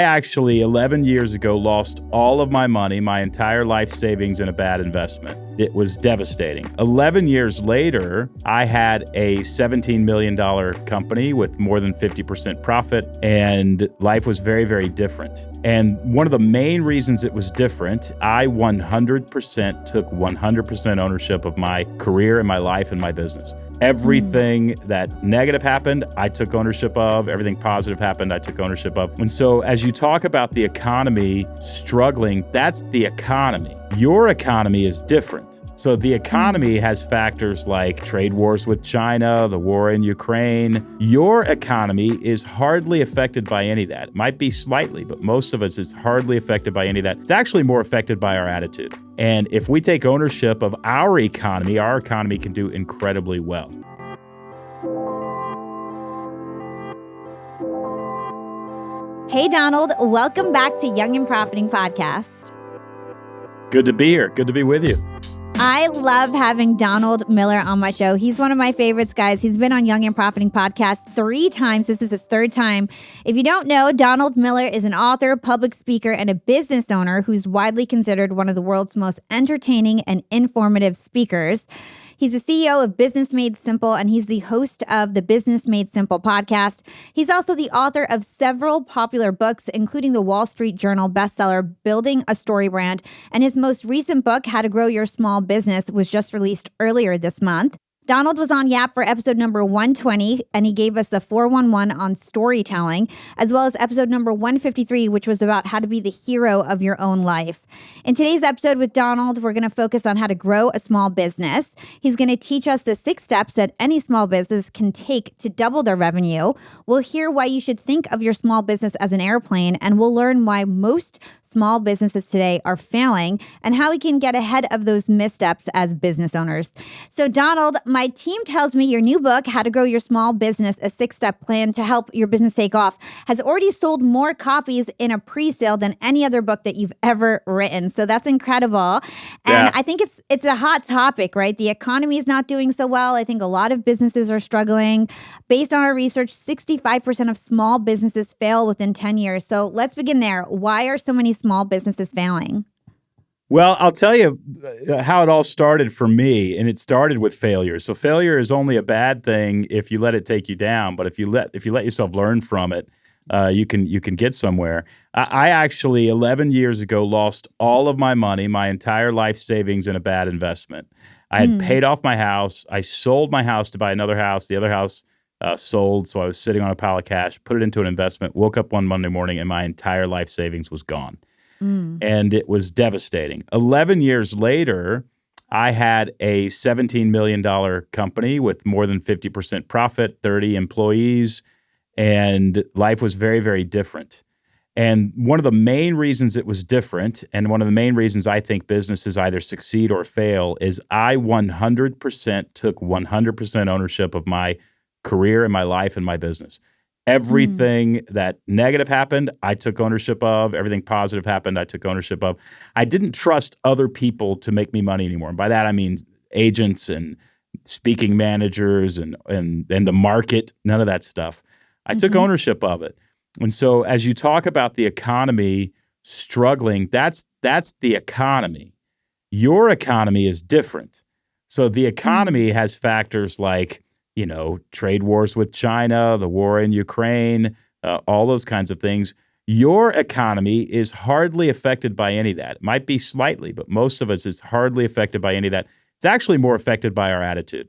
I actually, 11 years ago, lost all of my money, my entire life savings in a bad investment. It was devastating. 11 years later, I had a $17 million company with more than 50% profit, and life was very, very different. And one of the main reasons it was different, I 100% took 100% ownership of my career and my life and my business. Everything that negative happened, I took ownership of. Everything positive happened, I took ownership of. And so as you talk about the economy struggling, that's the economy. Your economy is different. So the economy has factors like trade wars with China, the war in Ukraine. Your economy is hardly affected by any of that. It might be slightly, but most of us is hardly affected by any of that. It's actually more affected by our attitude. And if we take ownership of our economy can do incredibly well. Hey, Donald, welcome back to Young and Profiting Podcast. Good to be here. Good to be with you. I love having Donald Miller on my show. He's one of my favorites, guys. He's been on Young and Profiting Podcast 3 times. This is his 3rd time. If you don't know, Donald Miller is an author, public speaker, and a business owner who's widely considered one of the world's most entertaining and informative speakers. He's the CEO of Business Made Simple, and he's the host of the Business Made Simple podcast. He's also the author of several popular books, including the Wall Street Journal bestseller, Building a Storybrand. And his most recent book, How to Grow Your Small Business, was just released earlier this month. Donald was on Yap for episode number 120, and he gave us the 411 on storytelling, as well as episode number 153, which was about how to be the hero of your own life. In today's episode with Donald, we're going to focus on how to grow a small business. He's going to teach us the 6 steps that any small business can take to double their revenue. We'll hear why you should think of your small business as an airplane, and we'll learn why most small businesses today are failing and how we can get ahead of those missteps as business owners. So Donald, my team tells me your new book, How to Grow Your Small Business, a 6-step plan to help your business take off, has already sold more copies in a pre-sale than any other book that you've ever written. So that's incredible. And I think it's a hot topic, right? The economy is not doing so well. I think a lot of businesses are struggling. Based on our research, 65% of small businesses fail within 10 years. So let's begin there. Why are so many small businesses failing? Well, I'll tell you how it all started for me, and it started with failure. So failure is only a bad thing if you let it take you down, but if you let yourself learn from it, you can get somewhere. I actually 11 years ago lost all of my money, my entire life savings in a bad investment. I had paid off my house. I sold my house to buy another house. The other house sold, so I was sitting on a pile of cash, put it into an investment, woke up one Monday morning, and my entire life savings was gone. And it was devastating. 11 years later, I had a $17 million company with more than 50% profit, 30 employees, and life was very, very different. And one of the main reasons it was different, and one of the main reasons I think businesses either succeed or fail, is I 100% took 100% ownership of my career and my life and my business. Everything that negative happened, I took ownership of. Everything positive happened, I took ownership of. I didn't trust other people to make me money anymore. And by that, I mean agents and speaking managers and the market, none of that stuff. I took ownership of it. And so as you talk about the economy struggling, that's the economy. Your economy is different. So the economy has factors like, trade wars with China, the war in Ukraine, all those kinds of things. Your economy is hardly affected by any of that. It might be slightly, but most of us is hardly affected by any of that. It's actually more affected by our attitude.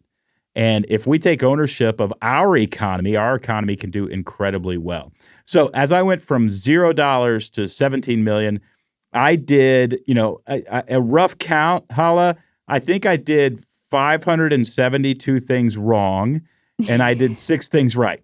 And if we take ownership of our economy can do incredibly well. So as I went from $0 to 17 million, I did, a rough count, Hala, I think I did 572 things wrong, and I did 6 things right.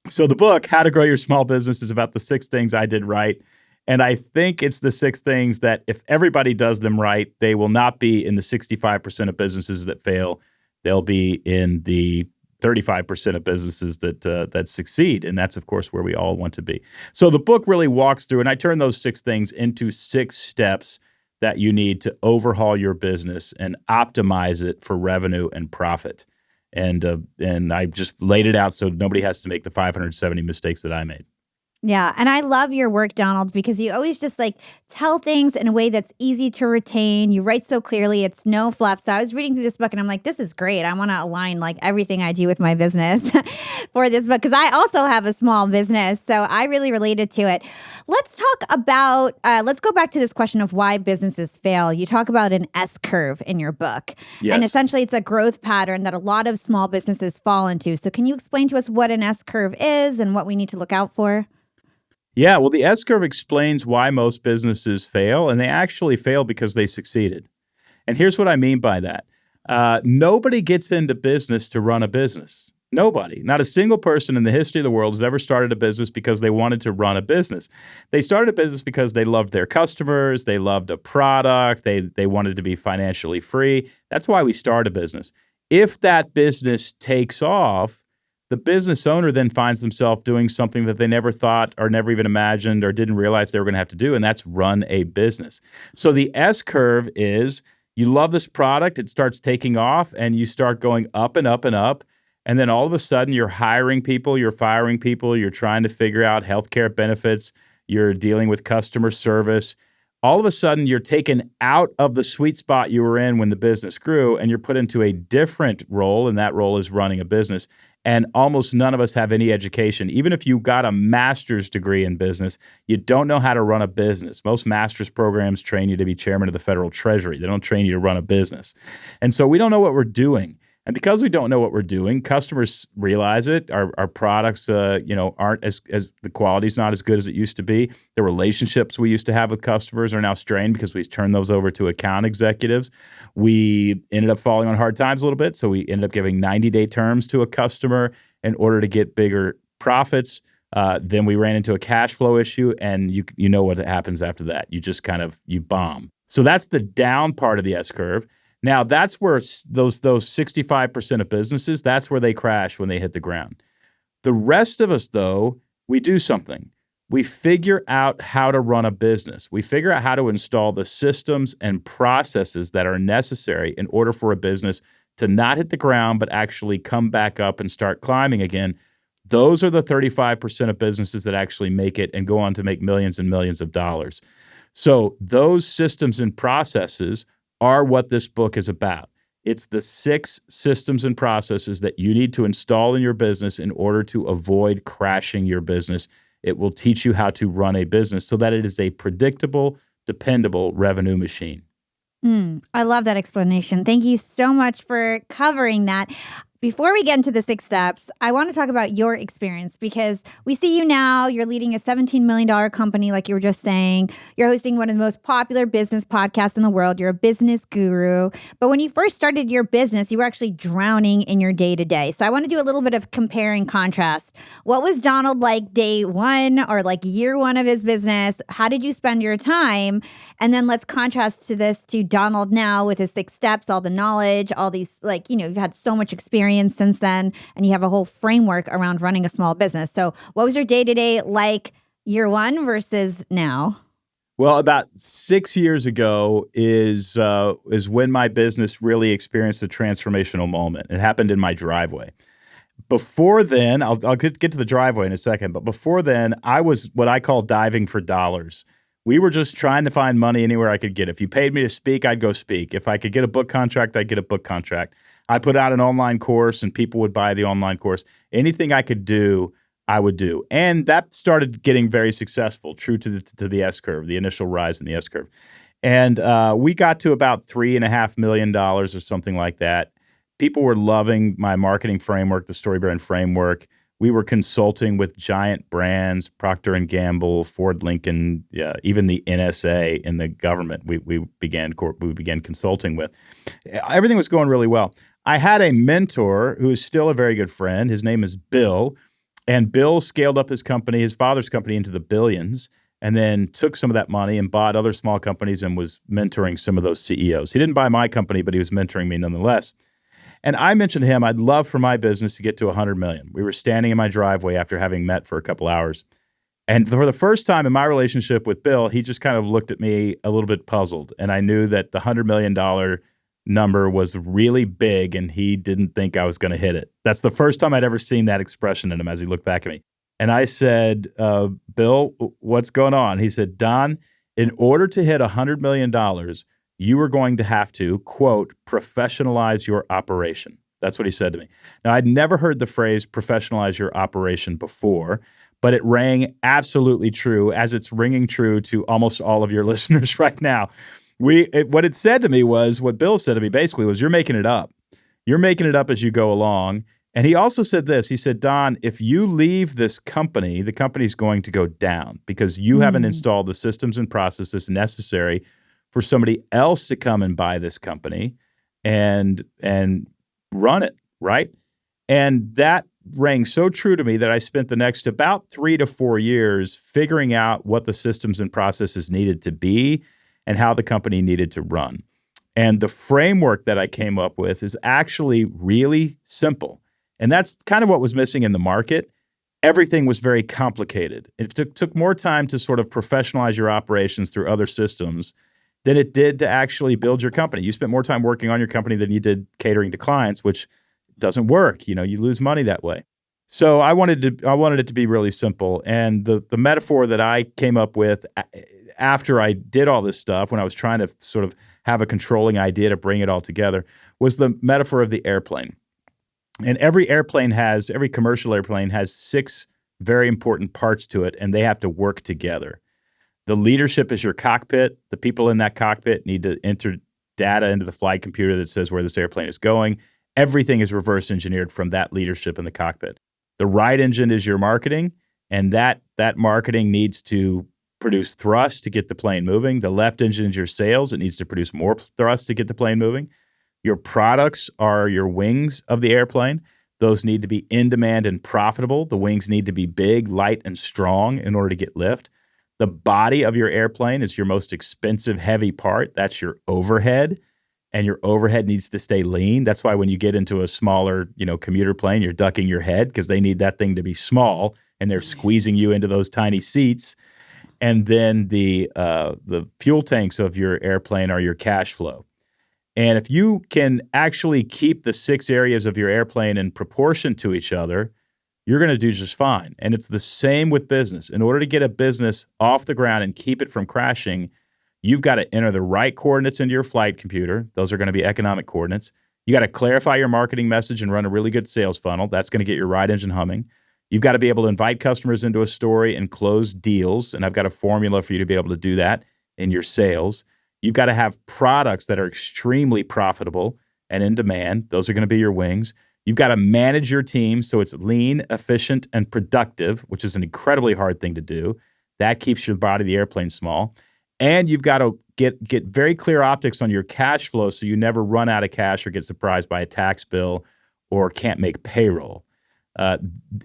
So the book, How to Grow Your Small Business, is about the 6 things I did right. And I think it's the 6 things that if everybody does them right, they will not be in the 65% of businesses that fail. They'll be in the 35% of businesses that succeed. And that's, of course, where we all want to be. So the book really walks through, and I turn those 6 things into 6 steps that you need to overhaul your business and optimize it for revenue and profit. And I just laid it out so nobody has to make the 570 mistakes that I made. Yeah. And I love your work, Donald, because you always just like tell things in a way that's easy to retain. You write so clearly, it's no fluff. So I was reading through this book and I'm like, this is great. I want to align like everything I do with my business for this book because I also have a small business. So I really related to it. Let's talk about, let's go back to this question of why businesses fail. You talk about an S curve in your book. Yes. And essentially, it's a growth pattern that a lot of small businesses fall into. So can you explain to us what an S curve is and what we need to look out for? Yeah, well, the S curve explains why most businesses fail, and they actually fail because they succeeded. And here's what I mean by that. Nobody gets into business to run a business. Nobody. Not a single person in the history of the world has ever started a business because they wanted to run a business. They started a business because they loved their customers, they loved a product, they wanted to be financially free. That's why we start a business. If that business takes off, the business owner then finds themselves doing something that they never thought or never even imagined or didn't realize they were going to have to do, and that's run a business. So the S curve is you love this product, it starts taking off, and you start going up and up and up, and then all of a sudden you're hiring people, you're firing people, you're trying to figure out healthcare benefits, you're dealing with customer service. All of a sudden you're taken out of the sweet spot you were in when the business grew, and you're put into a different role, and that role is running a business. And almost none of us have any education. Even if you got a master's degree in business, you don't know how to run a business. Most master's programs train you to be chairman of the federal treasury. They don't train you to run a business. And so we don't know what we're doing. And because we don't know what we're doing, customers realize it. Our products, aren't as the quality's not as good as it used to be. The relationships we used to have with customers are now strained because we turned those over to account executives. We ended up falling on hard times a little bit, so we ended up giving 90-day terms to a customer in order to get bigger profits. Then we ran into a cash flow issue, and you know what happens after that. You just you bomb. So that's the down part of the S curve. Now, that's where those 65% of businesses, that's where they crash when they hit the ground. The rest of us, though, we do something. We figure out how to run a business. We figure out how to install the systems and processes that are necessary in order for a business to not hit the ground, but actually come back up and start climbing again. Those are the 35% of businesses that actually make it and go on to make millions and millions of dollars. So those systems and processes are what this book is about. It's the 6 systems and processes that you need to install in your business in order to avoid crashing your business. It will teach you how to run a business so that it is a predictable, dependable revenue machine. I love that explanation. Thank you so much for covering that. Before we get into the 6 steps, I want to talk about your experience because we see you now. You're leading a $17 million company, like you were just saying. You're hosting one of the most popular business podcasts in the world. You're a business guru. But when you first started your business, you were actually drowning in your day-to-day. So I want to do a little bit of compare and contrast. What was Donald like day one or like year one of his business? How did you spend your time? And then let's contrast to Donald now with his 6 steps, all the knowledge, all these, you've had so much experience since then, and you have a whole framework around running a small business. So what was your day-to-day like year one versus now? Well, about 6 years ago is when my business really experienced a transformational moment. It happened in my driveway. Before then, I'll get to the driveway in a second, but before then, I was what I call diving for dollars. We were just trying to find money anywhere I could get. If you paid me to speak, I'd go speak. If I could get a book contract, I'd get a book contract. I put out an online course and people would buy the online course. Anything I could do, I would do. And that started getting very successful, true to the S curve, the initial rise in the S curve. And we got to about $3.5 million or something like that. People were loving my marketing framework, the Storybrand framework. We were consulting with giant brands, Procter & Gamble, Ford, Lincoln, even the NSA in the government we began consulting with. Everything was going really well. I had a mentor who is still a very good friend. His name is Bill. And Bill scaled up his company, his father's company, into the billions, and then took some of that money and bought other small companies and was mentoring some of those CEOs. He didn't buy my company, but he was mentoring me nonetheless. And I mentioned to him, I'd love for my business to get to 100 million. We were standing in my driveway after having met for a couple hours. And for the first time in my relationship with Bill, he just kind of looked at me a little bit puzzled. And I knew that the $100 million number was really big and he didn't think I was going to hit it. That's the first time I'd ever seen that expression in him as he looked back at me. And I said, Bill, what's going on? He said, Don, in order to hit $100 million, you are going to have to, quote, professionalize your operation. That's what he said to me. Now, I'd never heard the phrase professionalize your operation before, but it rang absolutely true, as it's ringing true to almost all of your listeners right now. What it said to me was, what Bill said to me basically was, you're making it up. You're making it up as you go along. And he also said this. He said, Don, if you leave this company, the company's going to go down because you haven't installed the systems and processes necessary for somebody else to come and buy this company and run it, right? And that rang so true to me that I spent the next about 3 to 4 years figuring out what the systems and processes needed to be and how the company needed to run. And the framework that I came up with is actually really simple. And that's kind of what was missing in the market. Everything was very complicated. It took more time to sort of professionalize your operations through other systems than it did to actually build your company. You spent more time working on your company than you did catering to clients, which doesn't work. You lose money that way. So I wanted it to be really simple. And the metaphor that I came up with after I did all this stuff, when I was trying to sort of have a controlling idea to bring it all together, was the metaphor of the airplane. And every commercial airplane has 6 very important parts to it, and they have to work together. The leadership is your cockpit. The people in that cockpit need to enter data into the flight computer that says where this airplane is going. Everything is reverse engineered from that leadership in the cockpit. The right engine is your marketing, and that marketing needs to produce thrust to get the plane moving. The left engine is your sales. It needs to produce more thrust to get the plane moving. Your products are your wings of the airplane. Those need to be in demand and profitable. The wings need to be big, light, and strong in order to get lift. The body of your airplane is your most expensive, heavy part. That's your overhead, and your overhead needs to stay lean. That's why when you get into a smaller, commuter plane, you're ducking your head because they need that thing to be small, and they're squeezing you into those tiny seats. And then the fuel tanks of your airplane are your cash flow. And if you can actually keep the 6 areas of your airplane in proportion to each other, you're going to do just fine. And it's the same with business. In order to get a business off the ground and keep it from crashing, you've got to enter the right coordinates into your flight computer. Those are going to be economic coordinates. You got to clarify your marketing message and run a really good sales funnel. That's going to get your right engine humming. You've got to be able to invite customers into a story and close deals. And I've got a formula for you to be able to do that in your sales. You've got to have products that are extremely profitable and in demand. Those are going to be your wings. You've got to manage your team so it's lean, efficient, and productive, which is an incredibly hard thing to do. That keeps your body of the airplane small. And you've got to get very clear optics on your cash flow so you never run out of cash or get surprised by a tax bill or can't make payroll.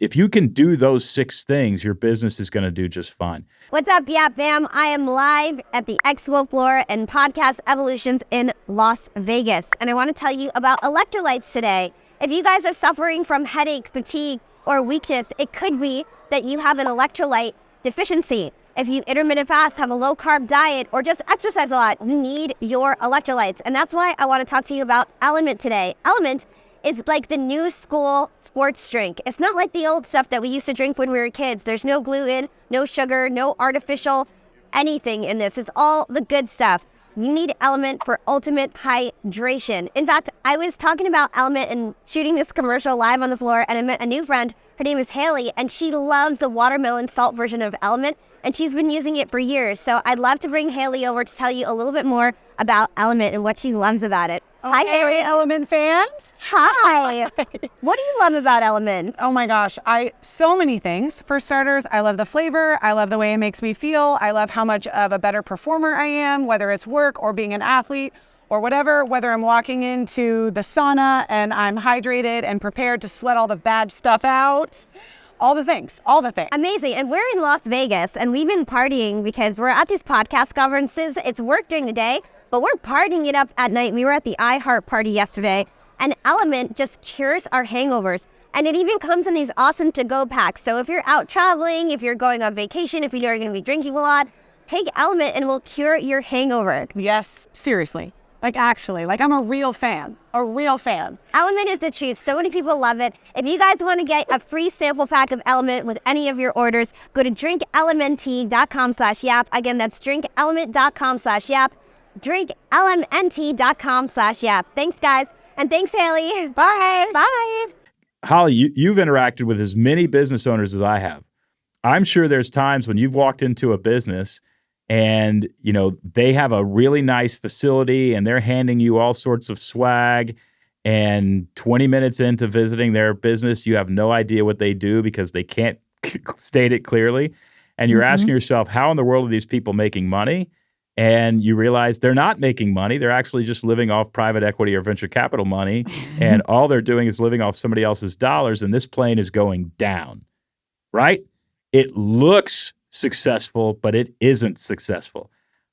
If you can do those 6 things, your business is going to do just fine. What's up, Yap Fam? I am live at the Expo floor and Podcast Evolutions in Las Vegas. And I want to tell you about electrolytes today. If you guys are suffering from headache, fatigue, or weakness, it could be that you have an electrolyte deficiency. If you intermittent fast, have a low-carb diet, or just exercise a lot, you need your electrolytes. And that's why I want to talk to you about Element today. Element is like the new school sports drink. It's not like the old stuff that we used to drink when we were kids. There's no gluten, no sugar, no artificial anything in this. It's all the good stuff. You need Element for ultimate hydration. In fact, I was talking about Element and shooting this commercial live on the floor, and I met a new friend. Her name is Haley, and she loves the watermelon salt version of Element, and she's been using it for years. So I'd love to bring Haley over to tell you a little bit more about Element and what she loves about it. Okay, Hi, Haley. Element fans. Hi. What do you love about Element? Oh my gosh, so many things. For starters, I love the flavor. I love the way it makes me feel. I love how much of a better performer I am, whether it's work or being an athlete or whatever, whether I'm walking into the sauna and I'm hydrated and prepared to sweat all the bad stuff out. All the things. Amazing. And we're in Las Vegas, and we've been partying because we're at these podcast conferences. It's work during the day, but we're partying it up at night. We were at the iHeart party yesterday, and Element just cures our hangovers. And it even comes in these awesome to-go packs. So if you're out traveling, if you're going on vacation, if you know you're going to be drinking a lot, take Element and it will cure your hangover. Yes, seriously. Like actually, like I'm a real fan. Element is the truth. So many people love it. If you guys want to get a free sample pack of Element with any of your orders, go to drinklmnt.com/yap. Again, that's drinkelement.com/yap. drinklmnt.com/yap. Thanks, guys. And thanks, Haley. Bye. Bye. Holly, you've interacted with as many business owners as I have. I'm sure there's times when you've walked into a business and, they have a really nice facility and they're handing you all sorts of swag. And 20 minutes into visiting their business, you have no idea what they do because they can't state it clearly. And you're asking yourself, how in the world are these people making money? And you realize they're not making money. They're actually just living off private equity or venture capital money. And all they're doing is living off somebody else's dollars. And this plane is going down, right? It looks successful, but it isn't successful.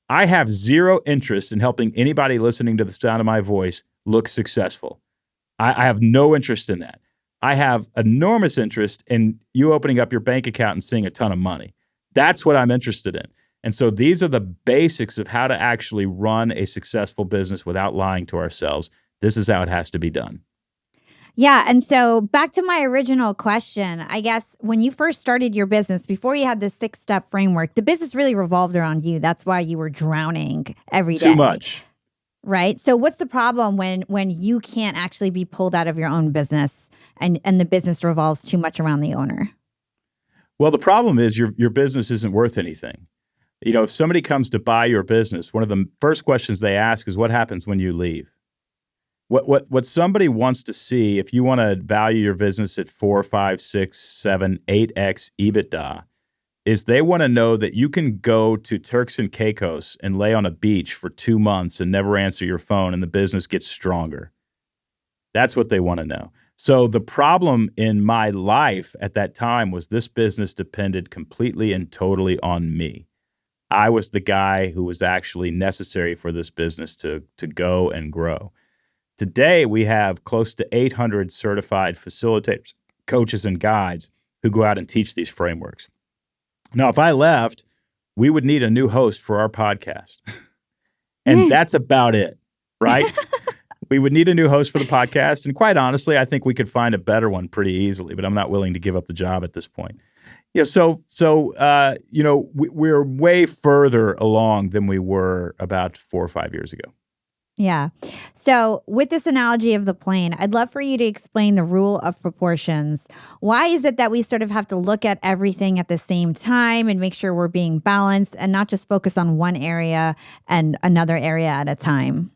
I have zero interest in helping anybody listening to the sound of my voice look successful. I have no interest in that. I have enormous interest in you opening up your bank account and seeing a ton of money. That's what I'm interested in. And so these are the basics of how to actually run a successful business without lying to ourselves. This is how it has to be done. Yeah. And so back to my original question, I guess when you first started your business, before you had this 6-step framework, the business really revolved around you. That's why you were drowning every day. Too much. Right. So what's the problem when you can't actually be pulled out of your own business and the business revolves too much around the owner? Well, the problem is your business isn't worth anything. If somebody comes to buy your business, one of the first questions they ask is what happens when you leave? What somebody wants to see, if you want to value your business at 4, 5, 6, 7, 8x EBITDA, is they want to know that you can go to Turks and Caicos and lay on a beach for 2 months and never answer your phone and the business gets stronger. That's what they want to know. So the problem in my life at that time was this business depended completely and totally on me. I was the guy who was actually necessary for this business to go and grow. Today, we have close to 800 certified facilitators, coaches, and guides who go out and teach these frameworks. Now, if I left, we would need a new host for our podcast. And that's about it, right? We would need a new host for the podcast. And quite honestly, I think we could find a better one pretty easily, but I'm not willing to give up the job at this point. Yeah, we're way further along than we were about 4 or 5 years ago. Yeah. So with this analogy of the plane, I'd love for you to explain the rule of proportions. Why is it that we sort of have to look at everything at the same time and make sure we're being balanced and not just focus on one area and another area at a time?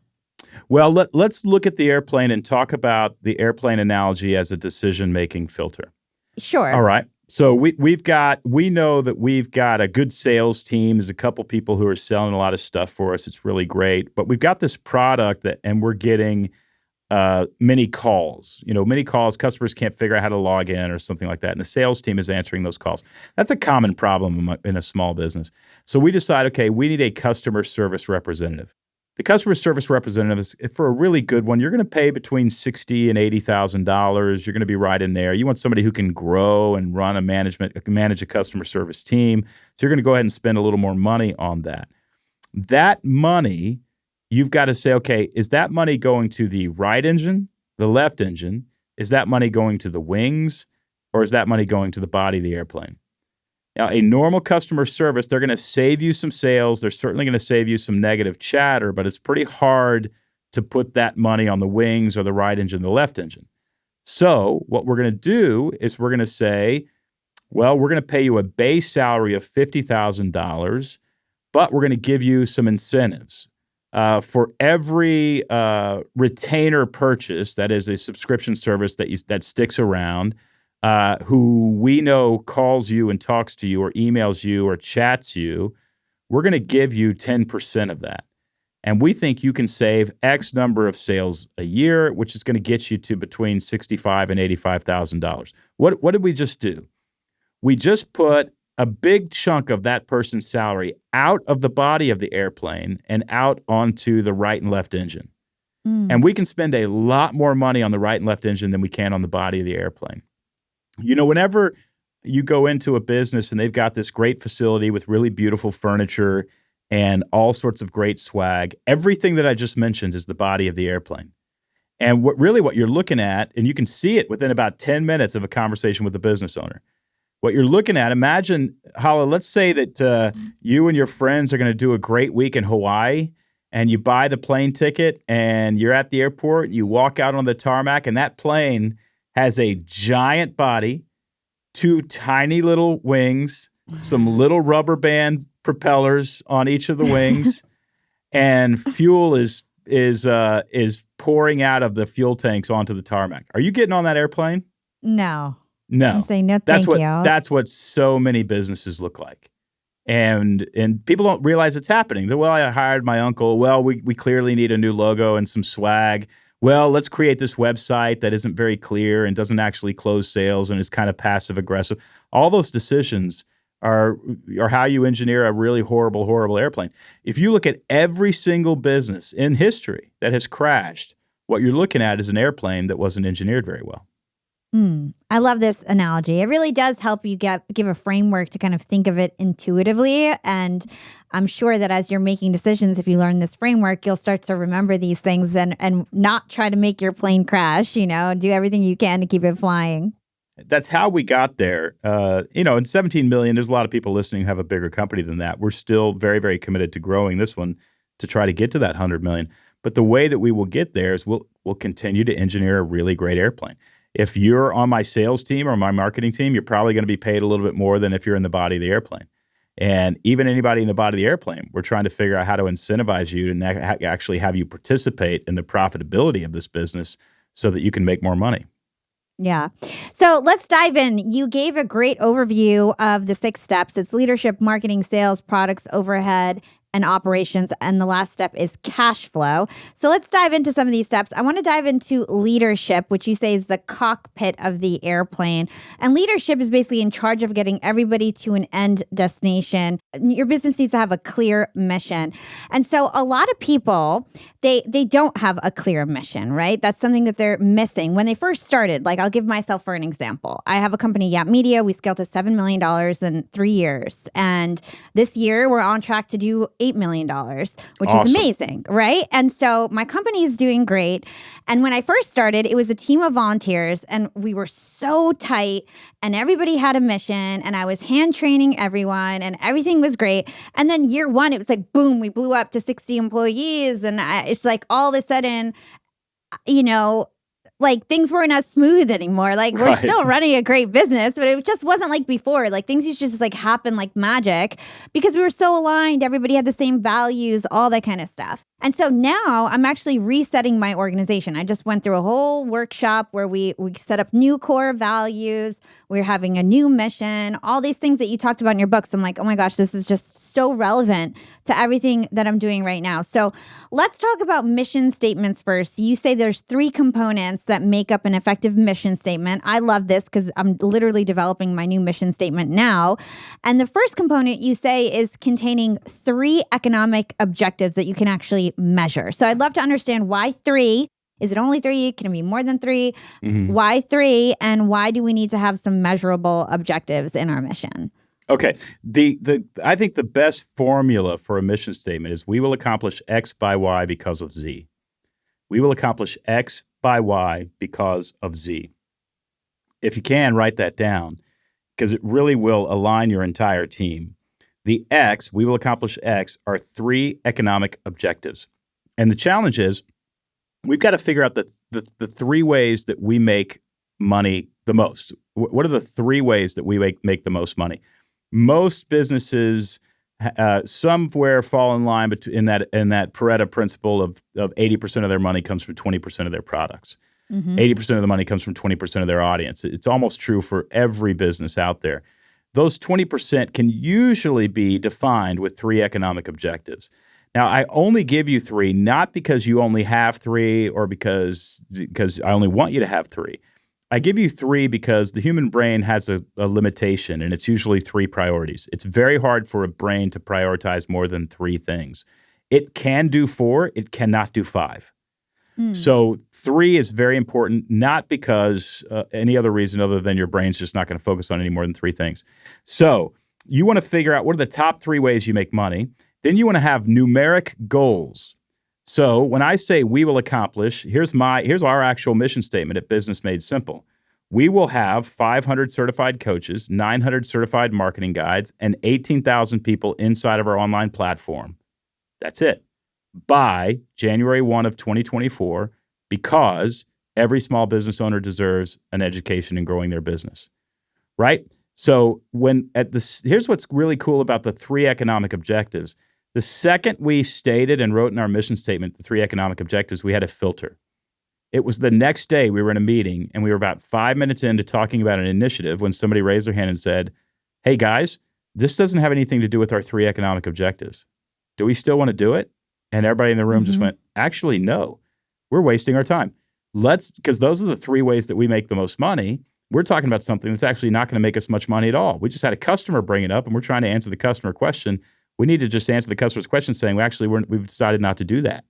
Well, let's look at the airplane and talk about the airplane analogy as a decision-making filter. Sure. All right. So we know that we've got a good sales team. There's a couple people who are selling a lot of stuff for us. It's really great. But we've got this product and we're getting many calls. Many calls. Customers can't figure out how to log in or something like that. And the sales team is answering those calls. That's a common problem in a small business. So we decide, okay, we need a customer service representative. The customer service representative is, for a really good one, you're going to pay between $60,000 and $80,000. You're going to be right in there. You want somebody who can grow and manage a customer service team. So you're going to go ahead and spend a little more money on that. That money, you've got to say, okay, is that money going to the right engine, the left engine? Is that money going to the wings? Or is that money going to the body of the airplane? Now, a normal customer service, they're going to save you some sales. They're certainly going to save you some negative chatter, but it's pretty hard to put that money on the wings or the right engine, the left engine. So what we're going to do is we're going to say, well, we're going to pay you a base salary of $50,000, but we're going to give you some incentives. For every retainer purchase, that is a subscription service that sticks around, who we know calls you and talks to you or emails you or chats you, we're going to give you 10% of that. And we think you can save X number of sales a year, which is going to get you to between $65,000 and $85,000. What did we just do? We just put a big chunk of that person's salary out of the body of the airplane and out onto the right and left engine. And we can spend a lot more money on the right and left engine than we can on the body of the airplane. Whenever you go into a business and they've got this great facility with really beautiful furniture and all sorts of great swag. Everything that I just mentioned is the body of the airplane. And what you're looking at, and you can see it within about 10 minutes of a conversation with the business owner. What you're looking at, imagine, Hala, let's say that you and your friends are going to do a great week in Hawaii, and you buy the plane ticket, and you're at the airport, and you walk out on the tarmac, and that plane has a giant body, 2 tiny little wings, some little rubber band propellers on each of the wings, and fuel is pouring out of the fuel tanks onto the tarmac. Are you getting on that airplane? No. No. I'm saying no, thank you. That's what so many businesses look like. And people don't realize it's happening. Well, I hired my uncle. Well, we clearly need a new logo and some swag. Well, let's create this website that isn't very clear and doesn't actually close sales and is kind of passive aggressive. All those decisions are how you engineer a really horrible, horrible airplane. If you look at every single business in history that has crashed, what you're looking at is an airplane that wasn't engineered very well. I love this analogy. It really does help you give a framework to kind of think of it intuitively. And I'm sure that as you're making decisions, if you learn this framework, you'll start to remember these things and not try to make your plane crash, do everything you can to keep it flying. That's how we got there. In 17 million, there's a lot of people listening who have a bigger company than that. We're still very, very committed to growing this one to try to get to that 100 million. But the way that we will get there is we'll continue to engineer a really great airplane. If you're on my sales team or my marketing team, you're probably going to be paid a little bit more than if you're in the body of the airplane. And even anybody in the body of the airplane, we're trying to figure out how to incentivize you to actually have you participate in the profitability of this business so that you can make more money. Yeah. So let's dive in. You gave a great overview of the 6 steps. It's leadership, marketing, sales, products, overhead, and operations. And the last step is cash flow. So let's dive into some of these steps. I want to dive into leadership, which you say is the cockpit of the airplane. And leadership is basically in charge of getting everybody to an end destination. Your business needs to have a clear mission. And so a lot of people, they don't have a clear mission, right? That's something that they're missing. When they first started, like I'll give myself for an example. I have a company, Yap Media. We scaled to $7 million in 3 years. And this year we're on track to do $8 million, which awesome. is amazing, right? And so my company is doing great. And when I first started, it was a team of volunteers and we were so tight and everybody had a mission and I was hand training everyone and everything was great. And then year 1, it was like, boom, we blew up to 60 employees. And it's like all of a sudden, like things weren't as smooth anymore. Like we're still running a great business, but it just wasn't like before. Like things used to just like happen like magic because we were so aligned. Everybody had the same values, all that kind of stuff. And so now I'm actually resetting my organization. I just went through a whole workshop where we set up new core values. We're having a new mission, all these things that you talked about in your books. I'm like, oh my gosh, this is just so relevant to everything that I'm doing right now. So let's talk about mission statements first. You say there's 3 components that make up an effective mission statement. I love this because I'm literally developing my new mission statement now. And the first component you say is containing 3 economic objectives that you can actually measure. So I'd love to understand why 3. Is it only 3? Can it be more than 3? Mm-hmm. Why 3? And why do we need to have some measurable objectives in our mission? Okay. I think the best formula for a mission statement is we will accomplish X by Y because of Z. We will accomplish X by Y because of Z. If you can, write that down because it really will align your entire team. The X, we will accomplish X, are 3 economic objectives. And the challenge is we've got to figure out the 3 ways that we make money the most. What are the 3 ways that we make the most money? Most businesses somewhere fall in line in that Pareto principle of 80% of their money comes from 20% of their products. Mm-hmm. 80% of the money comes from 20% of their audience. It's almost true for every business out there. Those 20% can usually be defined with 3 economic objectives. Now, I only give you 3, not because you only have 3 or because I only want you to have 3. I give you 3 because the human brain has a limitation, and it's usually 3 priorities. It's very hard for a brain to prioritize more than 3 things. It can do 4, it cannot do 5. So 3 is very important, not because any other reason other than your brain's just not going to focus on any more than 3 things. So you want to figure out what are the top 3 ways you make money. Then you want to have numeric goals. So when I say we will accomplish, here's our actual mission statement at Business Made Simple. We will have 500 certified coaches, 900 certified marketing guides, and 18,000 people inside of our online platform. That's it. By January 1 of 2024, because every small business owner deserves an education in growing their business, right? So here's what's really cool about the 3 economic objectives. The second we stated and wrote in our mission statement the 3 economic objectives, we had a filter. It was the next day we were in a meeting and we were about 5 minutes into talking about an initiative when somebody raised their hand and said, hey guys, this doesn't have anything to do with our 3 economic objectives. Do we still want to do it? And everybody in the room just went, actually, no, we're wasting our time. Because those are the 3 ways that we make the most money. We're talking about something that's actually not going to make us much money at all. We just had a customer bring it up and we're trying to answer the customer question. We need to just answer the customer's question saying, we've decided not to do that,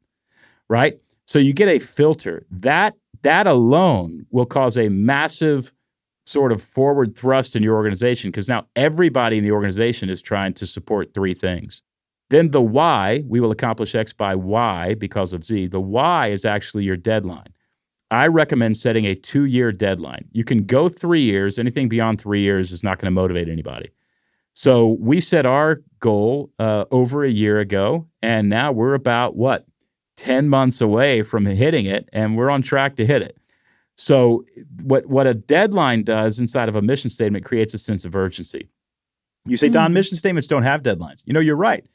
right? So you get a filter. That alone will cause a massive sort of forward thrust in your organization because now everybody in the organization is trying to support 3 things. Then the why, we will accomplish X by Y because of Z. The why is actually your deadline. I recommend setting a 2-year deadline. You can go 3 years. Anything beyond 3 years is not going to motivate anybody. So we set our goal over a year ago, and now we're about, 10 months away from hitting it, and we're on track to hit it. So what a deadline does inside of a mission statement creates a sense of urgency. You say, Don, mission statements don't have deadlines. You're right.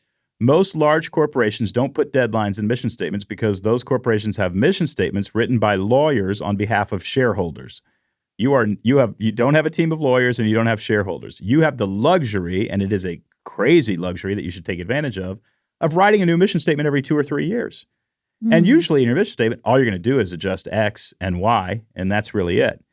Most large corporations don't put deadlines in mission statements because those corporations have mission statements written by lawyers on behalf of shareholders. You don't have a team of lawyers and you don't have shareholders. You have the luxury, and it is a crazy luxury that you should take advantage of writing a new mission statement every 2 or 3 years. And usually in your mission statement, all you're going to do is adjust X and Y, and that's really it.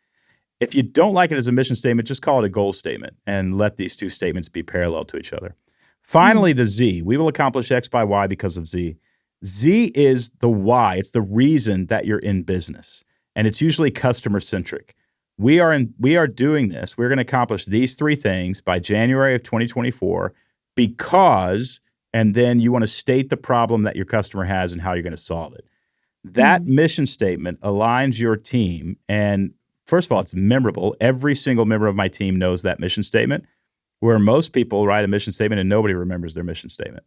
If you don't like it as a mission statement, just call it a goal statement and let these 2 statements be parallel to each other. Finally, the Z. We will accomplish X by Y because of Z. Z is the why. It's the reason that you're in business, and it's usually customer-centric. We are doing this. We're going to accomplish these 3 things by January of 2024 because, and then you want to state the problem that your customer has and how you're going to solve it. That mission statement aligns your team, and first of all, it's memorable. Every single member of my team knows that mission statement, where most people write a mission statement and nobody remembers their mission statement.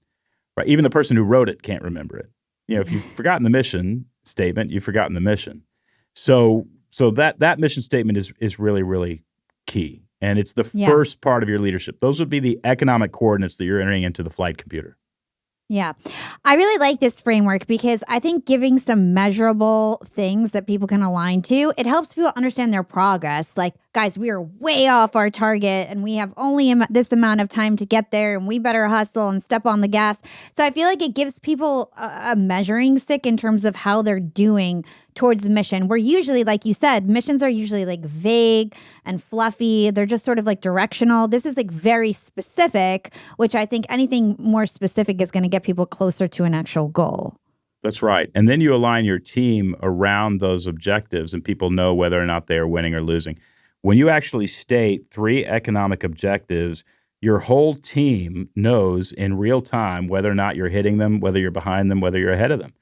Right? Even the person who wrote it can't remember it. If you've forgotten the mission statement, you've forgotten the mission. So that mission statement is really, really key. And it's the first part of your leadership. Those would be the economic coordinates that you're entering into the flight computer. Yeah. I really like this framework because I think giving some measurable things that people can align to, it helps people understand their progress. Like, guys, we are way off our target and we have only this amount of time to get there and we better hustle and step on the gas. So I feel like it gives people a measuring stick in terms of how they're doing towards the mission. Where usually, like you said, missions are usually like vague and fluffy. They're just sort of like directional. This is like very specific, which I think anything more specific is going to get people closer to an actual goal. That's right. And then you align your team around those objectives and people know whether or not they are winning or losing. When you actually state 3 economic objectives, your whole team knows in real time whether or not you're hitting them, whether you're behind them, whether you're ahead of them.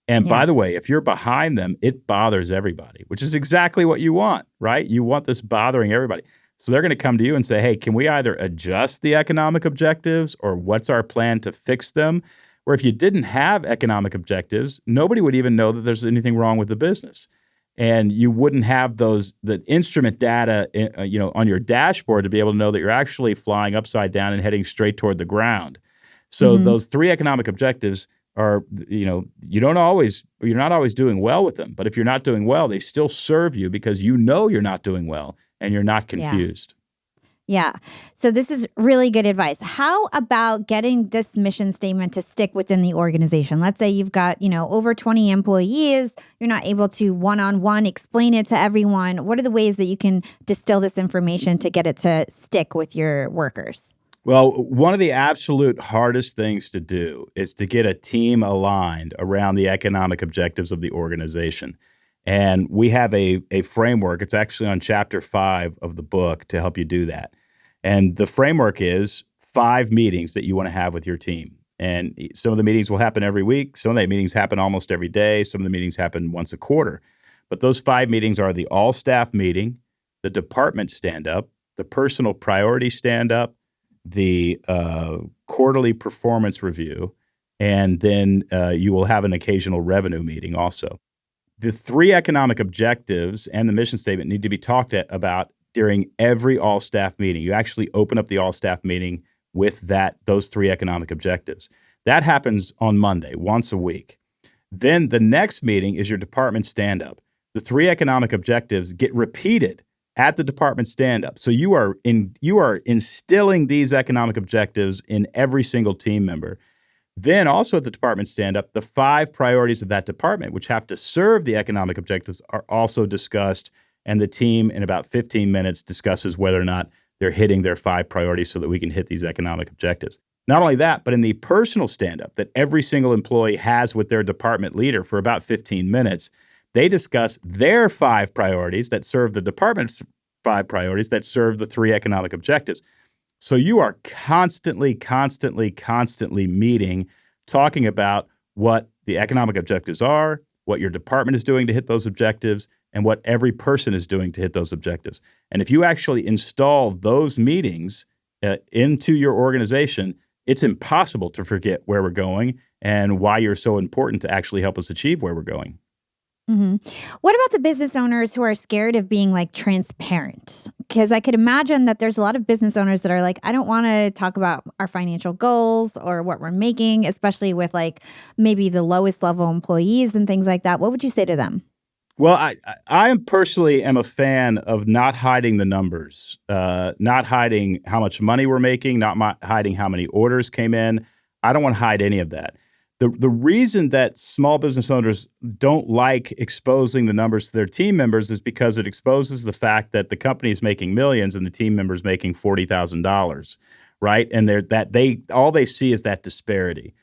And by the way, if you're behind them, it bothers everybody, which is exactly what you want, right? You want this bothering everybody. So they're going to come to you and say, hey, can we either adjust the economic objectives or what's our plan to fix them? Or if you didn't have economic objectives, nobody would even know that there's anything wrong with the business. And you wouldn't have the instrument data, on your dashboard to be able to know that you're actually flying upside down and heading straight toward the ground. So those 3 economic objectives are, you're not always doing well with them. But if you're not doing well, they still serve you because you're not doing well and you're not confused. Yeah. So this is really good advice. How about getting this mission statement to stick within the organization? Let's say you've got, over 20 employees. You're not able to one-on-one explain it to everyone. What are the ways that you can distill this information to get it to stick with your workers? Well, one of the absolute hardest things to do is to get a team aligned around the economic objectives of the organization. And we have a framework. It's actually on chapter 5 of the book to help you do that. And the framework is 5 meetings that you want to have with your team. And some of the meetings will happen every week. Some of the meetings happen almost every day. Some of the meetings happen once a quarter. But those 5 meetings are the all-staff meeting, the department stand-up, the personal priority stand-up, the quarterly performance review, and then you will have an occasional revenue meeting also. The 3 economic objectives and the mission statement need to be talked about during every all-staff meeting. You actually open up the all-staff meeting with those 3 economic objectives. That happens on Monday, once a week. Then the next meeting is your department stand-up. The 3 economic objectives get repeated at the department stand-up. So you are instilling these economic objectives in every single team member. Then also at the department stand-up, the 5 priorities of that department, which have to serve the economic objectives, are also discussed, and the team in about 15 minutes discusses whether or not they're hitting their 5 priorities so that we can hit these economic objectives. Not only that, but in the personal stand-up that every single employee has with their department leader for about 15 minutes, they discuss their 5 priorities that serve the department's 5 priorities that serve the 3 economic objectives. So you are constantly meeting, talking about what the economic objectives are, what your department is doing to hit those objectives, and what every person is doing to hit those objectives. And if you actually install those meetings into your organization, it's impossible to forget where we're going and why you're so important to actually help us achieve where we're going. Mm-hmm. What about the business owners who are scared of being like transparent? Because I could imagine that there's a lot of business owners that are like, I don't want to talk about our financial goals or what we're making, especially with like maybe the lowest level employees and things like that. What would you say to them? Well, I personally am a fan of not hiding the numbers, not hiding how much money we're making, not hiding how many orders came in. I don't want to hide any of that. The reason that small business owners don't like exposing the numbers to their team members is because it exposes the fact that the company is making millions and the team member's making $40,000, right? And all they see is that disparity.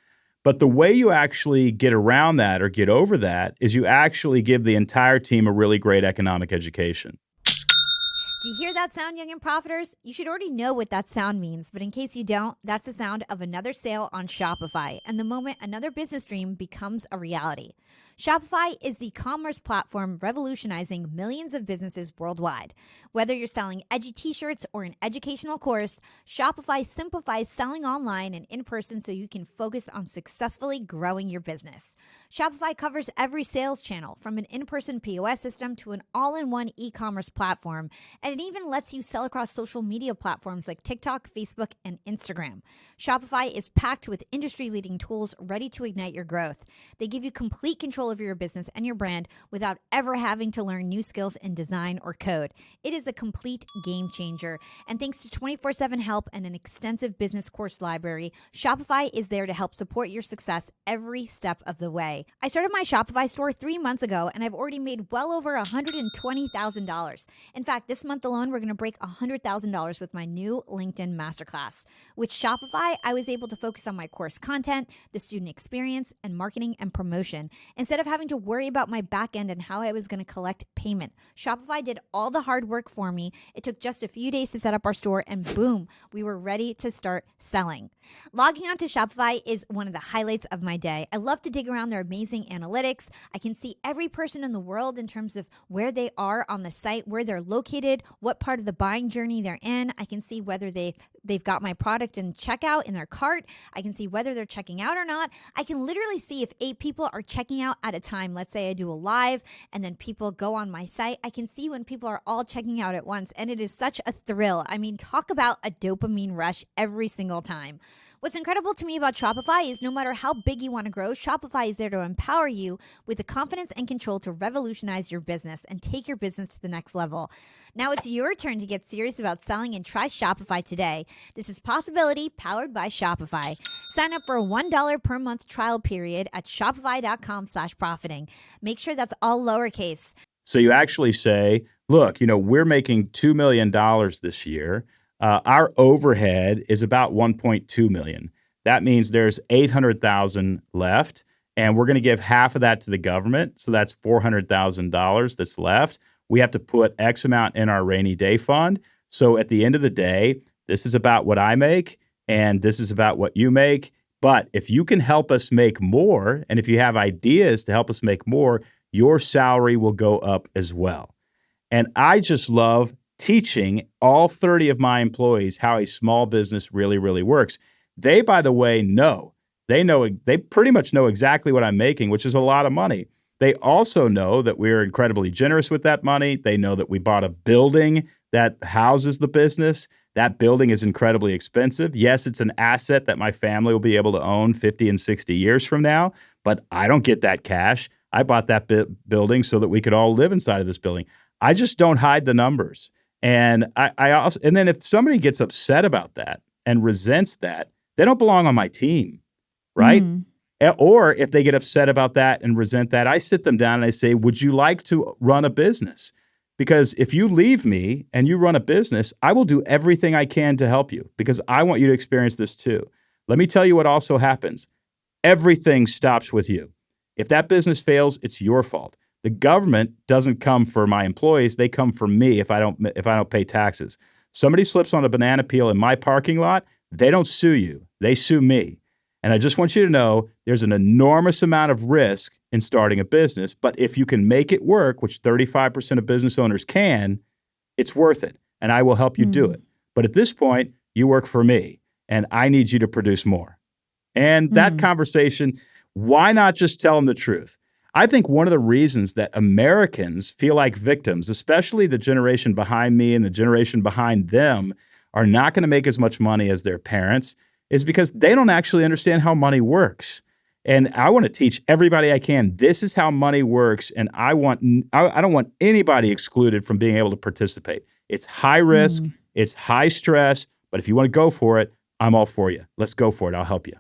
But the way you actually get around that or get over that is you actually give the entire team a really great economic education. Do you hear that sound, Young and Profiters? You should already know what that sound means, but in case you don't, that's the sound of another sale on Shopify and the moment another business dream becomes a reality. Shopify is the commerce platform revolutionizing millions of businesses worldwide. Whether you're selling edgy t-shirts or an educational course, Shopify simplifies selling online and in person so you can focus on successfully growing your business. Shopify covers every sales channel, from an in-person POS system to an all-in-one e-commerce platform, and it even lets you sell across social media platforms like TikTok, Facebook, and Instagram. Shopify is packed with industry-leading tools ready to ignite your growth. They give you complete control of your business and your brand without ever having to learn new skills in design or code. It is a complete game changer. And thanks to 24/7 help and an extensive business course library, Shopify is there to help support your success every step of the way. I started my Shopify store 3 months ago, and I've already made well over $120,000. In fact, this month alone, we're going to break $100,000 with my new LinkedIn Masterclass. With Shopify, I was able to focus on my course content, the student experience, and marketing and promotion, instead of having to worry about my back end and how I was going to collect payment. Shopify did all the hard work for me. It took just a few days to set up our store, and boom, we were ready to start selling. Logging onto Shopify is one of the highlights of my day. I love to dig around their amazing analytics. I can see every person in the world in terms of where they are on the site, where they're located, what part of the buying journey they're in. I can see whether they've got my product in checkout in their cart. I can see whether they're checking out or not. I can literally see if 8 people are checking out at a time. Let's say I do a live and then people go on my site. I can see when people are all checking out at once, and it is such a thrill. I mean, talk about a dopamine rush every single time. What's incredible to me about Shopify is no matter how big you want to grow, Shopify is there to empower you with the confidence and control to revolutionize your business and take your business to the next level. Now it's your turn to get serious about selling and try Shopify today. This is Possibility powered by Shopify. Sign up for a $1 per month trial period at shopify.com/profiting. Make sure that's all lowercase. So you actually say, look, we're making $2 million this year. Our overhead is about $1.2 million. That means there's $800,000 left, and we're going to give half of that to the government. So that's $400,000 that's left. We have to put X amount in our rainy day fund. So at the end of the day, this is about what I make, and this is about what you make. But if you can help us make more, and if you have ideas to help us make more, your salary will go up as well. And I just love teaching all 30 of my employees how a small business really, really works. They, by the way, they pretty much know exactly what I'm making, which is a lot of money. They also know that we're incredibly generous with that money. They know that we bought a building that houses the business. That building is incredibly expensive. Yes, it's an asset that my family will be able to own 50 and 60 years from now, but I don't get that cash. I bought that building so that we could all live inside of this building. I just don't hide the numbers. And and then if somebody gets upset about that and resents that, they don't belong on my team, right? Or if they get upset about that and resent that, I sit them down and I say, would you like to run a business? Because if you leave me and you run a business, I will do everything I can to help you because I want you to experience this too. Let me tell you what also happens. Everything stops with you. If that business fails, it's your fault. The government doesn't come for my employees. They come for me if I don't pay taxes. Somebody slips on a banana peel in my parking lot, they don't sue you. They sue me. And I just want you to know there's an enormous amount of risk in starting a business, but if you can make it work, which 35% of business owners can, it's worth it, and I will help you do it. But at this point, you work for me, and I need you to produce more. And that conversation, why not just tell them the truth? I think one of the reasons that Americans feel like victims, especially the generation behind me and the generation behind them, are not going to make as much money as their parents is because they don't actually understand how money works. And I want to teach everybody I can, this is how money works, and I don't want anybody excluded from being able to participate. It's high risk, it's high stress, but if you want to go for it, I'm all for you. Let's go for it. I'll help you.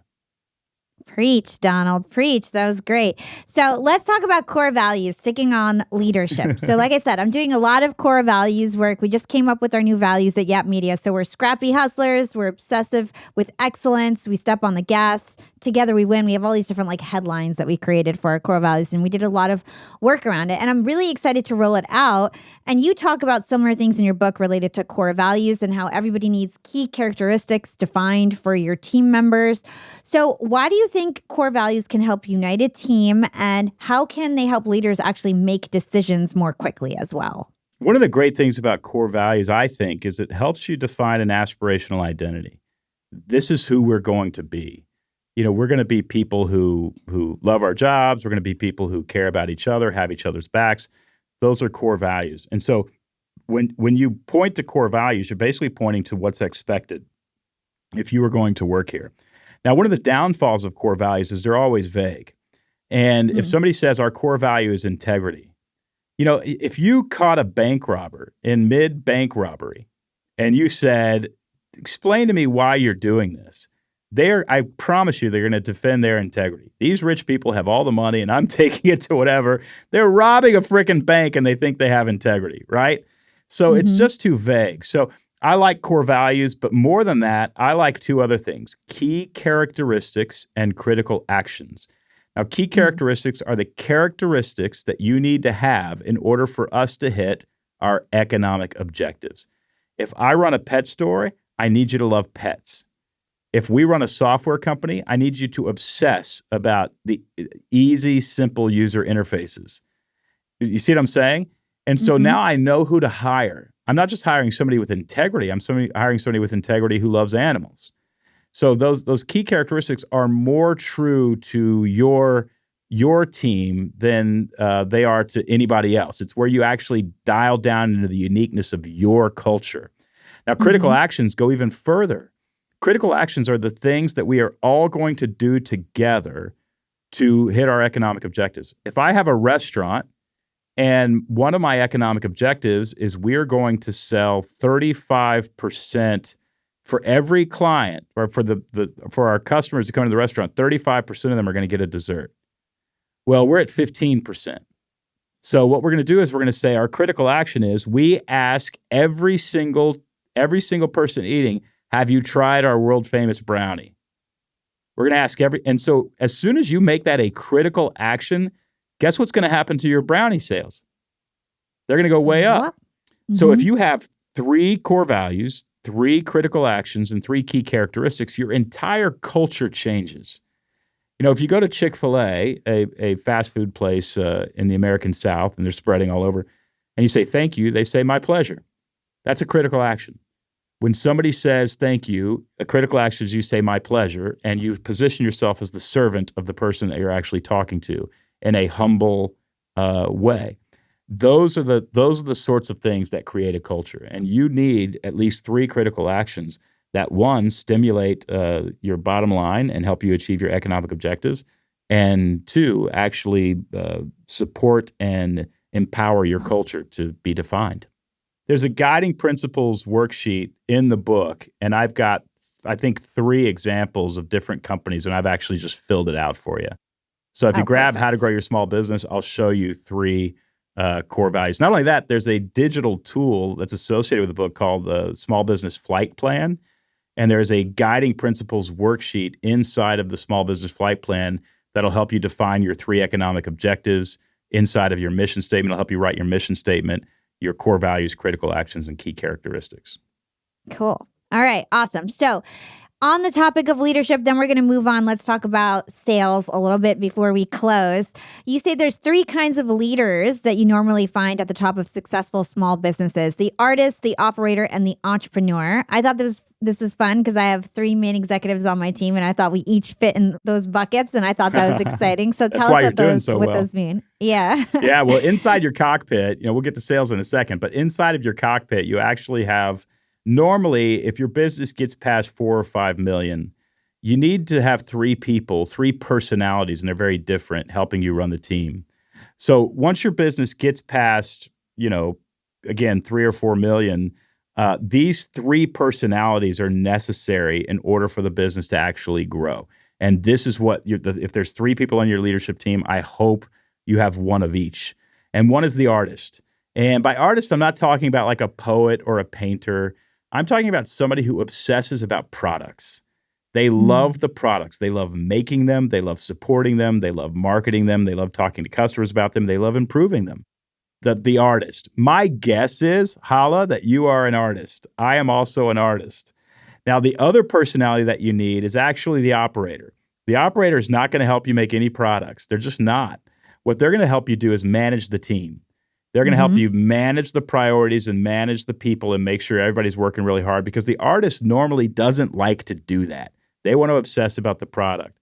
Preach, Donald. Preach. That was great. So let's talk about core values, sticking on leadership. So like I said, I'm doing a lot of core values work. We just came up with our new values at Yap Media. So we're scrappy hustlers. We're obsessive with excellence. We step on the gas. Together we win. We have all these different headlines that we created for our core values, and we did a lot of work around it. And I'm really excited to roll it out. And you talk about similar things in your book related to core values and how everybody needs key characteristics defined for your team members. So why do you think core values can help unite a team, and how can they help leaders actually make decisions more quickly as well? One of the great things about core values, I think, is it helps you define an aspirational identity. This is who we're going to be. We're going to be people who love our jobs. We're going to be people who care about each other, have each other's backs. Those are core values. And so when you point to core values, you're basically pointing to what's expected if you were going to work here. Now, one of the downfalls of core values is they're always vague. And if somebody says our core value is integrity, if you caught a bank robber in mid-bank robbery and you said, explain to me why you're doing this, I promise you they're going to defend their integrity. These rich people have all the money and I'm taking it to whatever. They're robbing a freaking bank and they think they have integrity, right? So it's just too vague. So I like core values, but more than that, I like two other things: key characteristics and critical actions. Now, key characteristics are the characteristics that you need to have in order for us to hit our economic objectives. If I run a pet store, I need you to love pets. If we run a software company, I need you to obsess about the easy, simple user interfaces. You see what I'm saying? And so now I know who to hire. I'm not just hiring somebody with integrity. I'm hiring somebody with integrity who loves animals. So those key characteristics are more true to your team than they are to anybody else. It's where you actually dial down into the uniqueness of your culture. Now, critical actions go even further. Critical actions are the things that we are all going to do together to hit our economic objectives. If I have a restaurant and one of my economic objectives is we're going to sell 35% for every client, or for our customers to come to the restaurant, 35% of them are going to get a dessert. Well, we're at 15%. So what we're going to do is we're going to say our critical action is we ask every single person eating, have you tried our world famous brownie? We're going to ask and so as soon as you make that a critical action, guess what's going to happen to your brownie sales? They're going to go way up. So if you have 3 core values, 3 critical actions and 3 key characteristics, your entire culture changes. If you go to Chick-fil-A, a fast food place in the American South, and they're spreading all over, and you say thank you, they say my pleasure. That's a critical action. When somebody says thank you, a critical action is you say my pleasure, and you position yourself as the servant of the person that you're actually talking to in a humble way. Those are the sorts of things that create a culture, and you need at least 3 critical actions that, one, stimulate your bottom line and help you achieve your economic objectives, and 2, actually support and empower your culture to be defined. There's a guiding principles worksheet in the book, and I've got, I think, 3 examples of different companies, and I've actually just filled it out for you. So if you grab How to Grow Your Small Business, I'll show you 3 core values. Not only that, there's a digital tool that's associated with the book called the Small Business Flight Plan, and there's a guiding principles worksheet inside of the Small Business Flight Plan that'll help you define your 3 economic objectives inside of your mission statement. It'll help you write your mission statement, your core values, critical actions, and key characteristics. Cool. All right. Awesome. So on the topic of leadership, then we're going to move on. Let's talk about sales a little bit before we close. You say there's 3 kinds of leaders that you normally find at the top of successful small businesses: the artist, the operator, and the entrepreneur. I thought this was fun because I have 3 main executives on my team, and I thought we each fit in those buckets, and I thought that was exciting. So tell us what those mean. Yeah. Yeah. Well, inside your cockpit, we'll get to sales in a second, but inside of your cockpit, you actually have, normally, if your business gets past 4 or 5 million, you need to have 3 people, 3 personalities, and they're very different, helping you run the team. So once your business gets past, again, 3 or 4 million, these 3 personalities are necessary in order for the business to actually grow. And this is what, if there's 3 people on your leadership team, I hope you have one of each. And one is the artist. And by artist, I'm not talking about like a poet or a painter. I'm talking about somebody who obsesses about products. They love the products. They love making them. They love supporting them. They love marketing them. They love talking to customers about them. They love improving them. The artist. My guess is, Hala, that you are an artist. I am also an artist. Now, the other personality that you need is actually the operator. The operator is not going to help you make any products. They're just not. What they're going to help you do is manage the team. They're going to help you manage the priorities and manage the people and make sure everybody's working really hard, because the artist normally doesn't like to do that. They want to obsess about the product.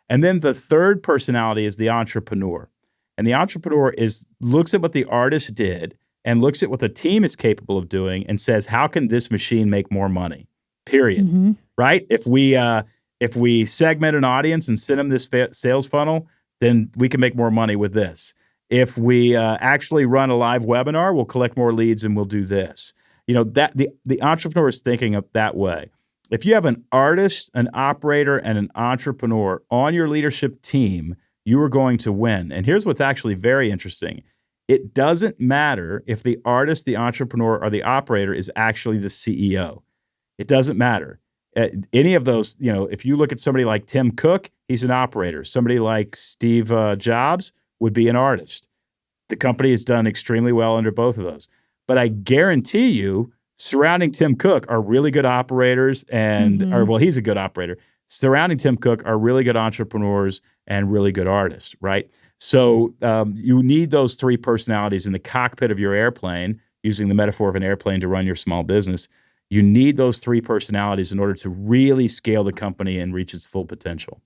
And then the third personality is the entrepreneur. And the entrepreneur looks at what the artist did and looks at what the team is capable of doing and says, how can this machine make more money? Period. Right? If we segment an audience and send them this sales funnel, then we can make more money with this. If we actually run a live webinar, we'll collect more leads and we'll do this. That the entrepreneur is thinking of that way. If you have an artist, an operator, and an entrepreneur on your leadership team, you are going to win. And here's what's actually very interesting. It doesn't matter if the artist, the entrepreneur, or the operator is actually the CEO. It doesn't matter. Any of those, if you look at somebody like Tim Cook, he's an operator. Somebody like Steve Jobs would be an artist. The company has done extremely well under both of those. But I guarantee you, surrounding Tim Cook are really good operators he's a good operator. Surrounding Tim Cook are really good entrepreneurs and really good artists, right? So you need those 3 personalities in the cockpit of your airplane, using the metaphor of an airplane to run your small business. You need those 3 personalities in order to really scale the company and reach its full potential.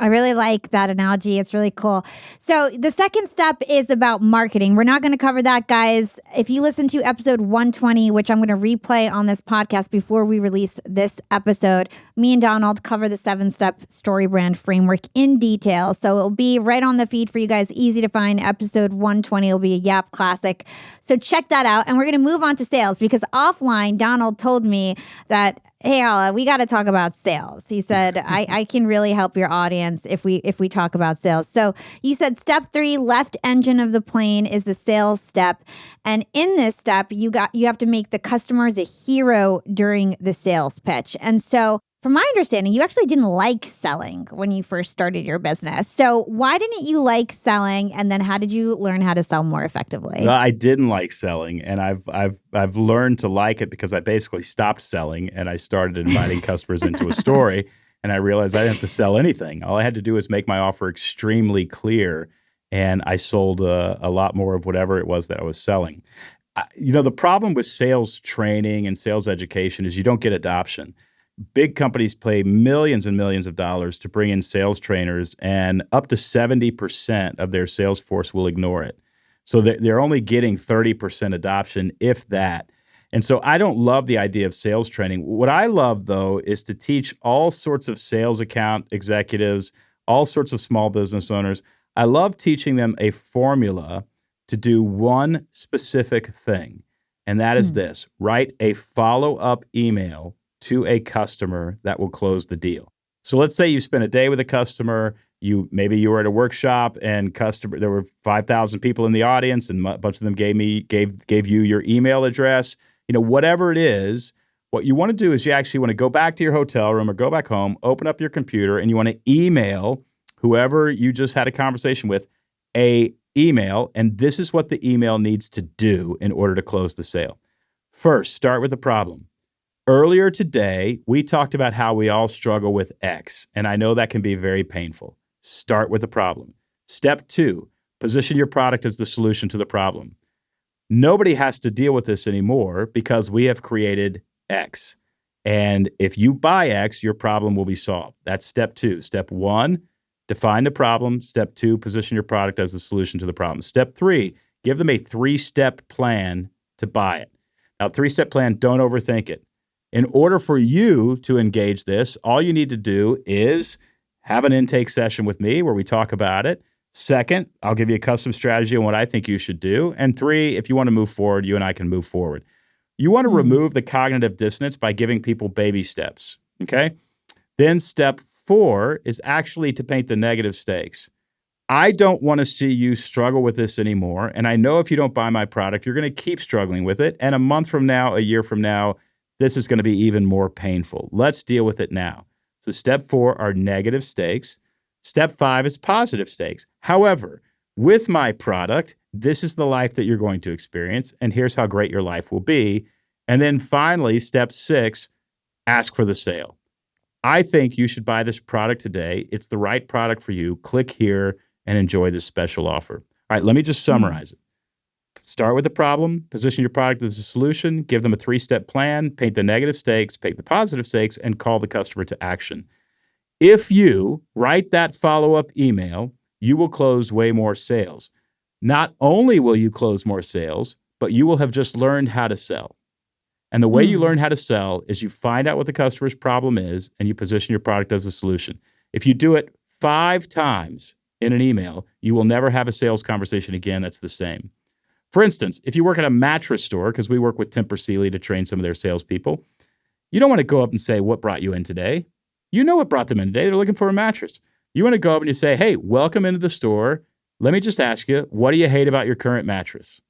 I really like that analogy. It's really cool. So the second step is about marketing. We're not going to cover that, guys. If you listen to episode 120, which I'm going to replay on this podcast before we release this episode, me and Donald cover the 7-step Storybrand framework in detail. So it'll be right on the feed for you guys. Easy to find. Episode 120 will be a Yap classic. So check that out. And we're going to move on to sales, because offline, Donald told me that, hey, Hala, we got to talk about sales. He said, I can really help your audience if we talk about sales. So you said step 3, left engine of the plane, is the sales step. And in this step, you have to make the customers a hero during the sales pitch. And so from my understanding, you actually didn't like selling when you first started your business. So why didn't you like selling? And then how did you learn how to sell more effectively? Well, I didn't like selling, and I've learned to like it because I basically stopped selling and I started inviting customers into a story, and I realized I didn't have to sell anything. All I had to do was make my offer extremely clear, and I sold a lot more of whatever it was that I was selling. The problem with sales training and sales education is you don't get adoption. Big companies pay millions and millions of dollars to bring in sales trainers, and up to 70% of their sales force will ignore it. So they're only getting 30% adoption, if that. And so I don't love the idea of sales training. What I love, though, is to teach all sorts of sales account executives, all sorts of small business owners. I love teaching them a formula to do one specific thing, and that is this: write a follow-up email to a customer that will close the deal. So let's say you spent a day with a customer. Maybe you were at a workshop and there were 5,000 people in the audience, and a bunch of them gave you your email address. Whatever it is, what you want to do is you actually want to go back to your hotel room or go back home, open up your computer, and you want to email whoever you just had a conversation with a email, and this is what the email needs to do in order to close the sale. First, start with the problem. Earlier today, we talked about how we all struggle with X, and I know that can be very painful. Start with the problem. Step 2, position your product as the solution to the problem. Nobody has to deal with this anymore because we have created X. And if you buy X, your problem will be solved. That's step 2. Step 1, define the problem. Step 2, position your product as the solution to the problem. Step 3, give them a 3-step plan to buy it. Now, 3-step plan, don't overthink it. In order for you to engage this, all you need to do is have an intake session with me where we talk about it. Second, I'll give you a custom strategy on what I think you should do. And 3, if you want to move forward, you and I can move forward. You want to remove the cognitive dissonance by giving people baby steps, okay? Then step 4 is actually to paint the negative stakes. I don't want to see you struggle with this anymore. And I know if you don't buy my product, you're going to keep struggling with it. And a month from now, a year from now, this is going to be even more painful. Let's deal with it now. So step 4 are negative stakes. Step 5 is positive stakes. However, with my product, this is the life that you're going to experience, and here's how great your life will be. And then finally, step 6, ask for the sale. I think you should buy this product today. It's the right product for you. Click here and enjoy this special offer. All right, let me just summarize it. Start with the problem, position your product as a solution, give them a 3-step plan, paint the negative stakes, paint the positive stakes, and call the customer to action. If you write that follow-up email, you will close way more sales. Not only will you close more sales, but you will have just learned how to sell. And the way you learn how to sell is you find out what the customer's problem is and you position your product as a solution. If you do it 5 times in an email, you will never have a sales conversation again that's the same. For instance, if you work at a mattress store, because we work with Tempur Sealy to train some of their salespeople, you don't want to go up and say, what brought you in today? You know what brought them in today. They're looking for a mattress. You want to go up and you say, hey, welcome into the store. Let me just ask you, what do you hate about your current mattress?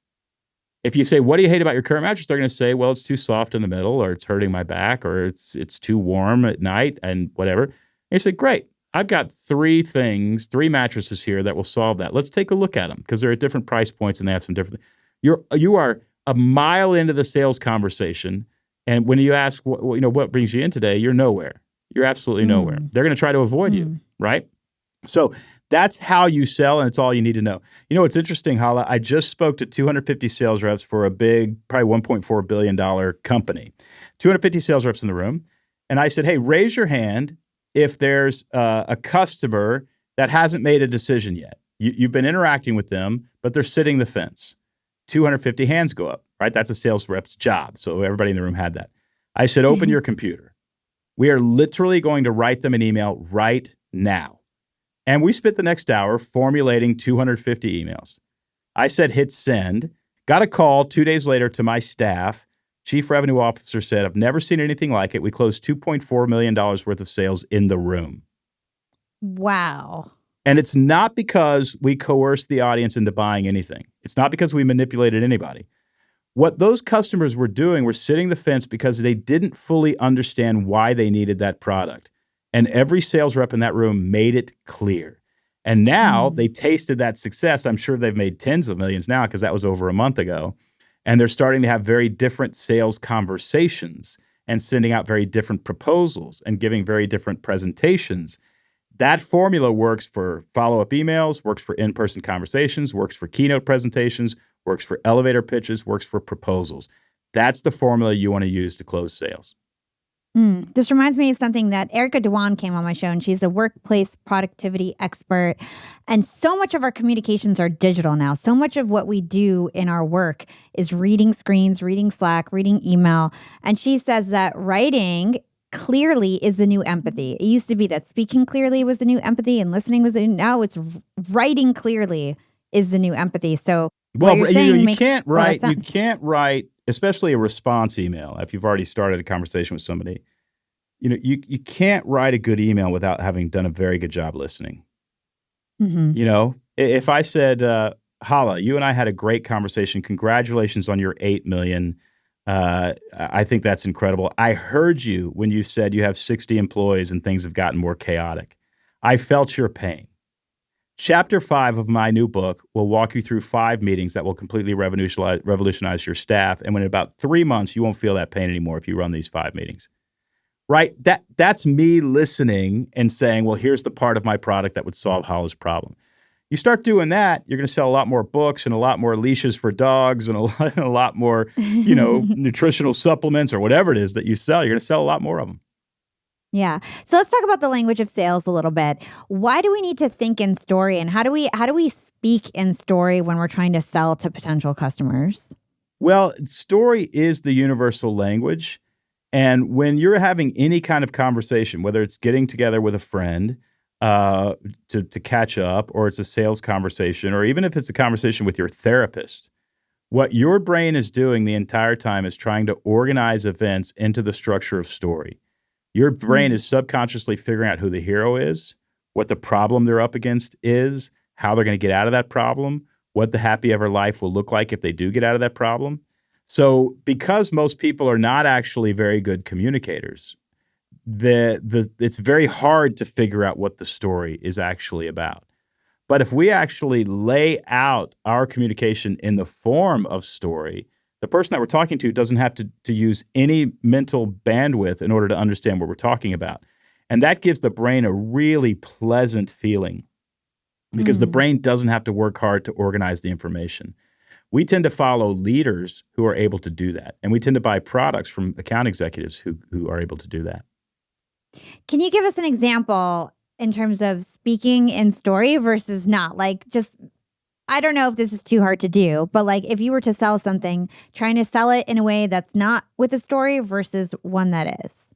If you say, what do you hate about your current mattress? They're going to say, well, it's too soft in the middle, or it's hurting my back, or it's too warm at night, and whatever. And you say, great. I've got 3 mattresses here that will solve that. Let's take a look at them because they're at different price points and they have some different things. You are a mile into the sales conversation, and when you ask, what brings you in today, you're nowhere. You're absolutely nowhere. They're going to try to avoid you, right? So that's how you sell, and it's all you need to know. It's interesting, Hala. I just spoke to 250 sales reps for a big, probably $1.4 billion company. 250 sales reps in the room, and I said, hey, raise your hand if there's a customer that hasn't made a decision yet. You've been interacting with them, but they're sitting the fence. 250 hands go up, right? That's a sales rep's job. So everybody in the room had that. I said, open your computer. We are literally going to write them an email right now. And we spent the next hour formulating 250 emails. I said, hit send. Got a call 2 days later to my staff. Chief Revenue Officer said, I've never seen anything like it. We closed $2.4 million worth of sales in the room. Wow. And it's not because we coerced the audience into buying anything. It's not because we manipulated anybody. What those customers were doing were sitting the fence because they didn't fully understand why they needed that product. And every sales rep in that room made it clear. And now they tasted that success. I'm sure they've made tens of millions now because that was over a month ago. And they're starting to have very different sales conversations and sending out very different proposals and giving very different presentations. That formula works for follow-up emails, works for in-person conversations, works for keynote presentations, works for elevator pitches, works for proposals. That's the formula you want to use to close sales. This reminds me of something that Erica Dewan came on my show, and she's a workplace productivity expert. And so much of our communications are digital now. So much of what we do in our work is reading screens, reading Slack, reading email. And she says that writing clearly is the new empathy. It used to be that speaking clearly was the new empathy and listening was now it's writing clearly is the new empathy. So well, what you're saying you makes can't a lot of write. You sense. can't write, especially a response email. If you've already started a conversation with somebody, you can't write a good email without having done a very good job listening. If I said, Hala, you and I had a great conversation. Congratulations on your 8 million. I think that's incredible. I heard you when you said you have 60 employees and things have gotten more chaotic. I felt your pain. Chapter 5 of my new book will walk you through 5 meetings that will completely revolutionize your staff. And in about 3 months, you won't feel that pain anymore if you run these 5 meetings. Right? That's me listening and saying, well, here's the part of my product that would solve Hala's problem. You start doing that, you're going to sell a lot more books and a lot more leashes for dogs and a lot more, nutritional supplements or whatever it is that you sell. You're going to sell a lot more of them. Yeah. So let's talk about the language of sales a little bit. Why do we need to think in story, and how do we speak in story when we're trying to sell to potential customers? Well, story is the universal language. And when you're having any kind of conversation, whether it's getting together with a friend to catch up, or it's a sales conversation, or even if it's a conversation with your therapist, what your brain is doing the entire time is trying to organize events into the structure of story. Your brain is subconsciously figuring out who the hero is, what the problem they're up against is, how they're going to get out of that problem, what the happy ever life will look like if they do get out of that problem. So because most people are not actually very good communicators, it's very hard to figure out what the story is actually about. But if we actually lay out our communication in the form of story, the person that we're talking to doesn't have to use any mental bandwidth in order to understand what we're talking about. And that gives the brain a really pleasant feeling because the brain doesn't have to work hard to organize the information. We tend to follow leaders who are able to do that. And we tend to buy products from account executives who are able to do that. Can you give us an example in terms of speaking in story versus not? Like, just, I don't know if this is too hard to do, but like if you were to sell something, trying to sell it in a way that's not with a story versus one that is.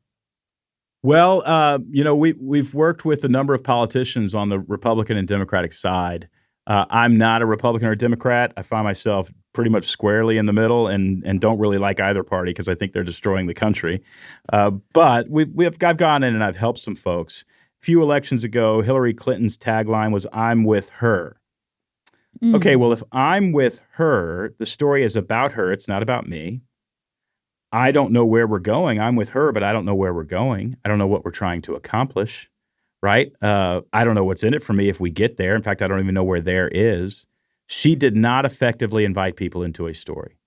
Well, we've worked with a number of politicians on the Republican and Democratic side. I'm not a Republican or a Democrat. I find myself pretty much squarely in the middle and don't really like either party because I think they're destroying the country. But I've gone in and I've helped some folks. A few elections ago, Hillary Clinton's tagline was, "I'm with her." Okay, well, if I'm with her, the story is about her. It's not about me. I don't know where we're going. I'm with her, but I don't know where we're going. I don't know what we're trying to accomplish, right? I don't know what's in it for me if we get there. In fact, I don't even know where there is. She did not effectively invite people into a story.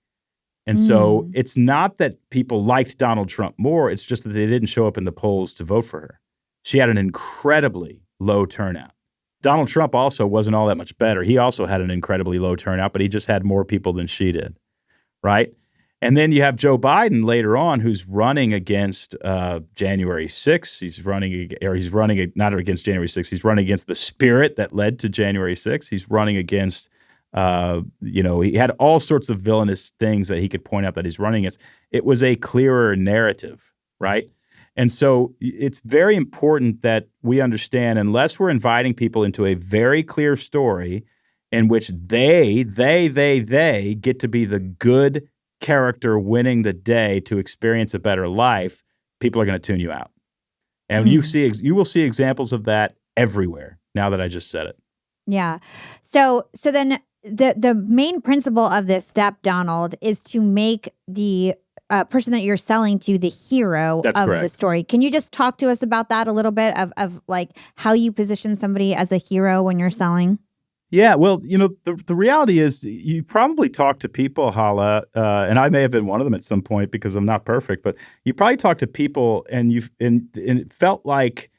And so it's not that people liked Donald Trump more. It's just that they didn't show up in the polls to vote for her. She had an incredibly low turnout. Donald Trump also wasn't all that much better. He also had an incredibly low turnout, but he just had more people than she did, right? And then you have Joe Biden later on, who's running against January 6th. He's running not against January 6th. He's running against the spirit that led to January 6th. He's running against, he had all sorts of villainous things that he could point out that he's running against. It was a clearer narrative, right? And so it's very important that we understand, unless we're inviting people into a very clear story in which they get to be the good character winning the day to experience a better life, people are going to tune you out. And you will see examples of that everywhere now that I just said it. Yeah. So then the main principle of this step, Donald, is to make the person that you're selling to the hero That's of correct. the story. Can you just talk to us about that a little bit of like how you position somebody as a hero when you're selling? Yeah, well, the reality is you probably talk to people, Hala, and I may have been one of them at some point because I'm not perfect, but you probably talk to people and it felt like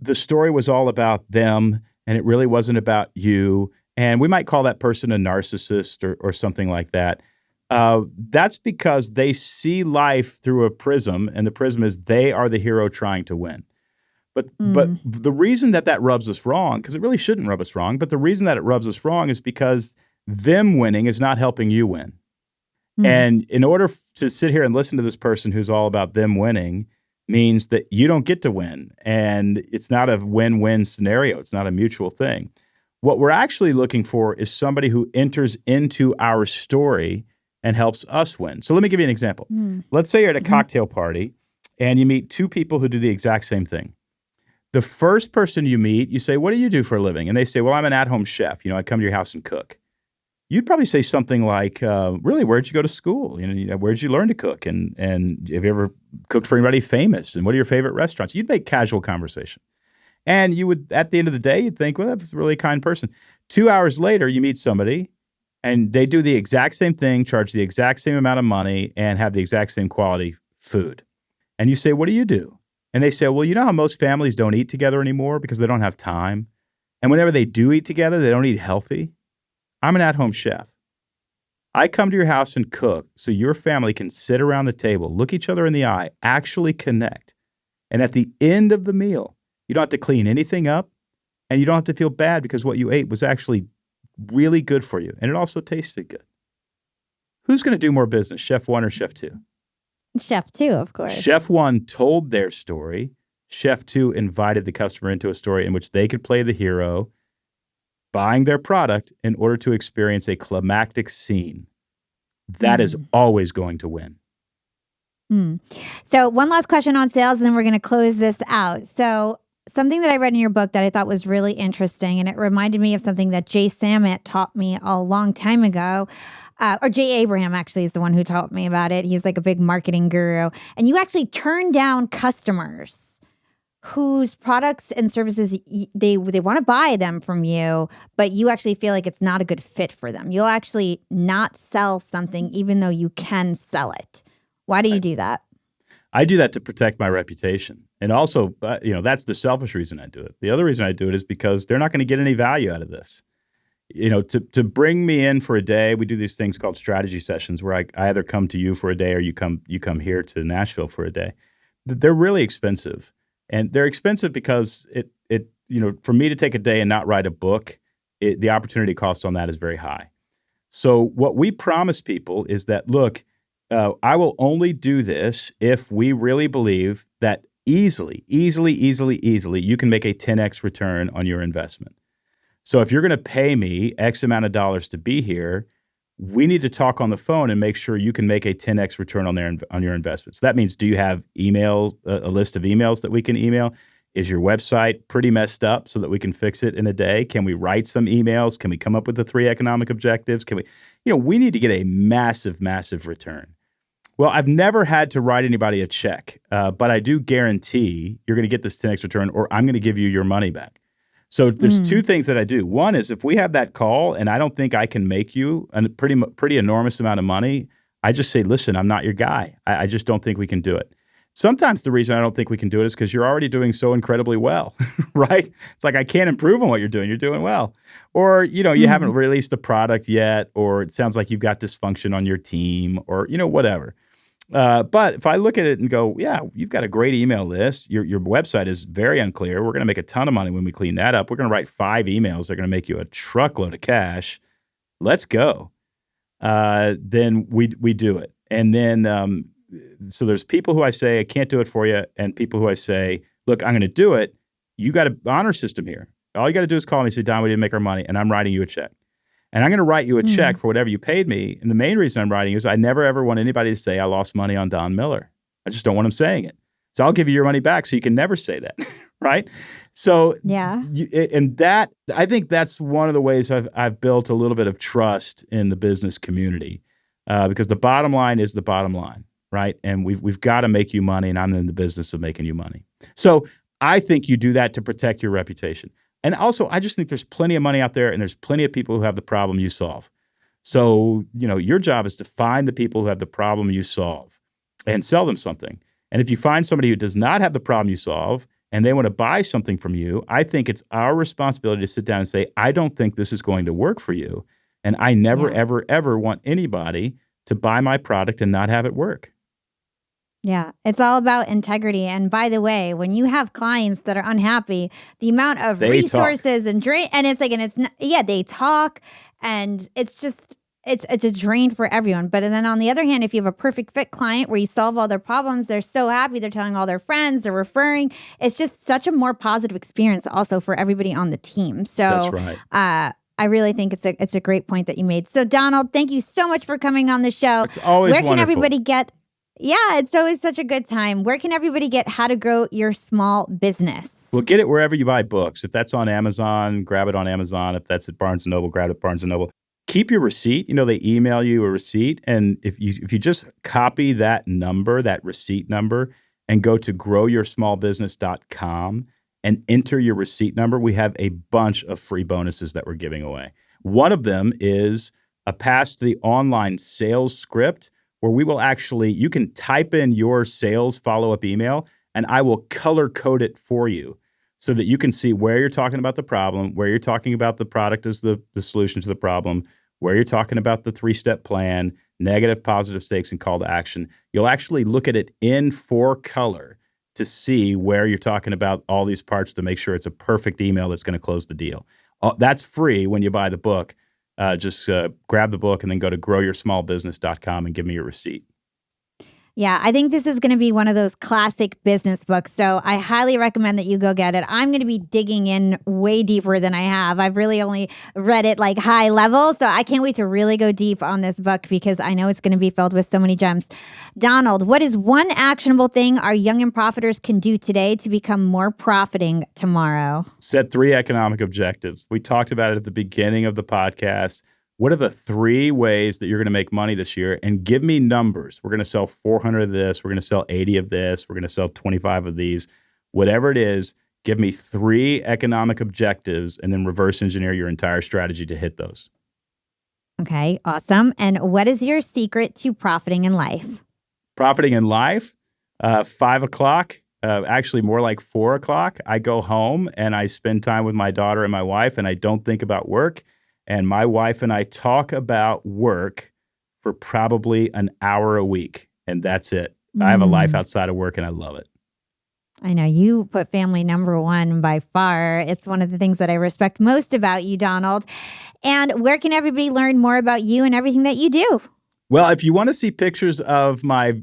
the story was all about them and it really wasn't about you. And we might call that person a narcissist or something like that. That's because they see life through a prism, and the prism is they are the hero trying to win. But the reason that rubs us wrong, because it really shouldn't rub us wrong, but the reason that it rubs us wrong is because them winning is not helping you win. And in order to sit here and listen to this person who's all about them winning means that you don't get to win. And it's not a win-win scenario. It's not a mutual thing. What we're actually looking for is somebody who enters into our story and helps us win. So let me give you an example. Let's say you're at a cocktail party and you meet two people who do the exact same thing. The first person you meet, you say, what do you do for a living? And they say, well, I'm an at-home chef. I come to your house and cook. You'd probably say something like, really, where'd you go to school? Where'd you learn to cook? And have you ever cooked for anybody famous? And what are your favorite restaurants? You'd make casual conversation. And you would, at the end of the day, you'd think, well, that's a really kind person. 2 hours later, you meet somebody and they do the exact same thing, charge the exact same amount of money, and have the exact same quality food. And you say, what do you do? And they say, well, you know how most families don't eat together anymore because they don't have time? And whenever they do eat together, they don't eat healthy. I'm an at-home chef. I come to your house and cook so your family can sit around the table, look each other in the eye, actually connect. And at the end of the meal, you don't have to clean anything up, and you don't have to feel bad because what you ate was actually really good for you, and it also tasted good. Who's going to do more business, Chef 1 or Chef 2? Chef 2, of course. Chef 1 told their story. Chef 2 invited the customer into a story in which they could play the hero, buying their product in order to experience a climactic scene. That is always going to win. So one last question on sales, and then we're going to close this out. So something that I read in your book that I thought was really interesting, and it reminded me of something that Jay Samit taught me a long time ago. Or Jay Abraham actually is the one who taught me about it. He's like a big marketing guru. And you actually turn down customers whose products and services they want to buy them from you, but you actually feel like it's not a good fit for them. You'll actually not sell something even though you can sell it. Why do you do that? I do that to protect my reputation. And also, that's the selfish reason I do it. The other reason I do it is because they're not going to get any value out of this. To bring me in for a day, we do these things called strategy sessions where I either come to you for a day or you come here to Nashville for a day. They're really expensive. And they're expensive because for me to take a day and not write a book, the opportunity cost on that is very high. So what we promise people is that, look, I will only do this if we really believe that easily, you can make a 10x return on your investment. So if you're going to pay me X amount of dollars to be here, we need to talk on the phone and make sure you can make a 10x return on your investments. That means, do you have emails, a list of emails that we can email? Is your website pretty messed up so that we can fix it in a day? Can we write some emails? Can we come up with the 3 economic objectives? We need to get a massive, massive return. Well, I've never had to write anybody a check, but I do guarantee you're going to get this 10x return, or I'm going to give you your money back. So there's two things that I do. One is if we have that call and I don't think I can make you a pretty enormous amount of money, I just say, listen, I'm not your guy. I just don't think we can do it. Sometimes the reason I don't think we can do it is because you're already doing so incredibly well, right? It's like I can't improve on what you're doing. You're doing well. Or, you haven't released the product yet, or it sounds like you've got dysfunction on your team, or, whatever. But if I look at it and go, yeah, you've got a great email list. Your website is very unclear. We're going to make a ton of money when we clean that up. We're going to write 5 emails. They're going to make you a truckload of cash. Let's go. Then we do it. And then so there's people who I say, I can't do it for you, and people who I say, look, I'm going to do it. You got an honor system here. All you got to do is call me and say, Don, we didn't make our money, and I'm writing you a check. And I'm going to write you a check for whatever you paid me. And the main reason I'm writing is I never, ever want anybody to say I lost money on Don Miller. I just don't want them saying it. So I'll give you your money back so you can never say that, right? So Yeah. and that I think that's one of the ways I've built a little bit of trust in the business community, because the bottom line is the bottom line, right? And we've got to make you money, and I'm in the business of making you money. So I think you do that to protect your reputation. And also, I just think there's plenty of money out there, and there's plenty of people who have the problem you solve. So, your job is to find the people who have the problem you solve and sell them something. And if you find somebody who does not have the problem you solve and they want to buy something from you, I think it's our responsibility to sit down and say, I don't think this is going to work for you. And I never, ever, ever want anybody to buy my product and not have it work. Yeah, it's all about integrity. And by the way, when you have clients that are unhappy, the amount of resources and drain, and it's like, and it's not, they talk, and it's just, it's a drain for everyone. But then on the other hand, if you have a perfect fit client where you solve all their problems, they're so happy, they're telling all their friends, they're referring. It's just such a more positive experience also for everybody on the team. So that's right. I really think it's a great point that you made. So Donald, thank you so much for coming on the show. It's always wonderful. Where can everybody get? Yeah, it's always such a good time. Where can everybody get How to Grow Your Small Business? Well, get it wherever you buy books. If that's on Amazon, grab it on Amazon. If that's at Barnes & Noble, grab it at Barnes & Noble. Keep your receipt. They email you a receipt. And if you just copy that number, that receipt number, and go to growyoursmallbusiness.com and enter your receipt number, we have a bunch of free bonuses that we're giving away. One of them is a Pass the Online Sales Script, where we will you can type in your sales follow-up email, and I will color code it for you so that you can see where you're talking about the problem, where you're talking about the product as the solution to the problem, where you're talking about the 3-step plan, negative, positive stakes, and call to action. You'll actually look at it in 4 color to see where you're talking about all these parts to make sure it's a perfect email that's going to close the deal. That's free when you buy the book. Just grab the book and then go to growyoursmallbusiness.com and give me your receipt. Yeah, I think this is going to be one of those classic business books. So I highly recommend that you go get it. I'm going to be digging in way deeper than I have. I've really only read it like high level. So I can't wait to really go deep on this book because I know it's going to be filled with so many gems. Donald, what is one actionable thing our young and profiters can do today to become more profiting tomorrow? Set 3 economic objectives. We talked about it at the beginning of the podcast. What are the 3 ways that you're going to make money this year? And give me numbers. We're going to sell 400 of this. We're going to sell 80 of this. We're going to sell 25 of these. Whatever it is, give me 3 economic objectives and then reverse engineer your entire strategy to hit those. Okay, awesome. And what is your secret to profiting in life? Profiting in life, 5 o'clock, actually more like 4 o'clock. I go home and I spend time with my daughter and my wife, and I don't think about work. And my wife and I talk about work for probably an hour a week, and that's it. I have a life outside of work, and I love it. I know you put family number one by far. It's one of the things that I respect most about you, Donald. And where can everybody learn more about you and everything that you do? Well, if you want to see pictures of my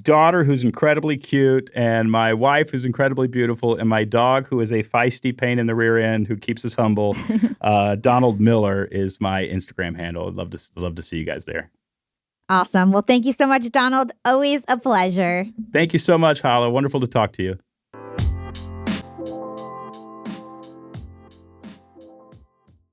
daughter, who's incredibly cute, and my wife, who's incredibly beautiful, and my dog, who is a feisty pain in the rear end, who keeps us humble, Donald Miller is my Instagram handle. I'd love to see you guys there. Awesome. Well, thank you so much, Donald. Always a pleasure. Thank you so much, Hala. Wonderful to talk to you.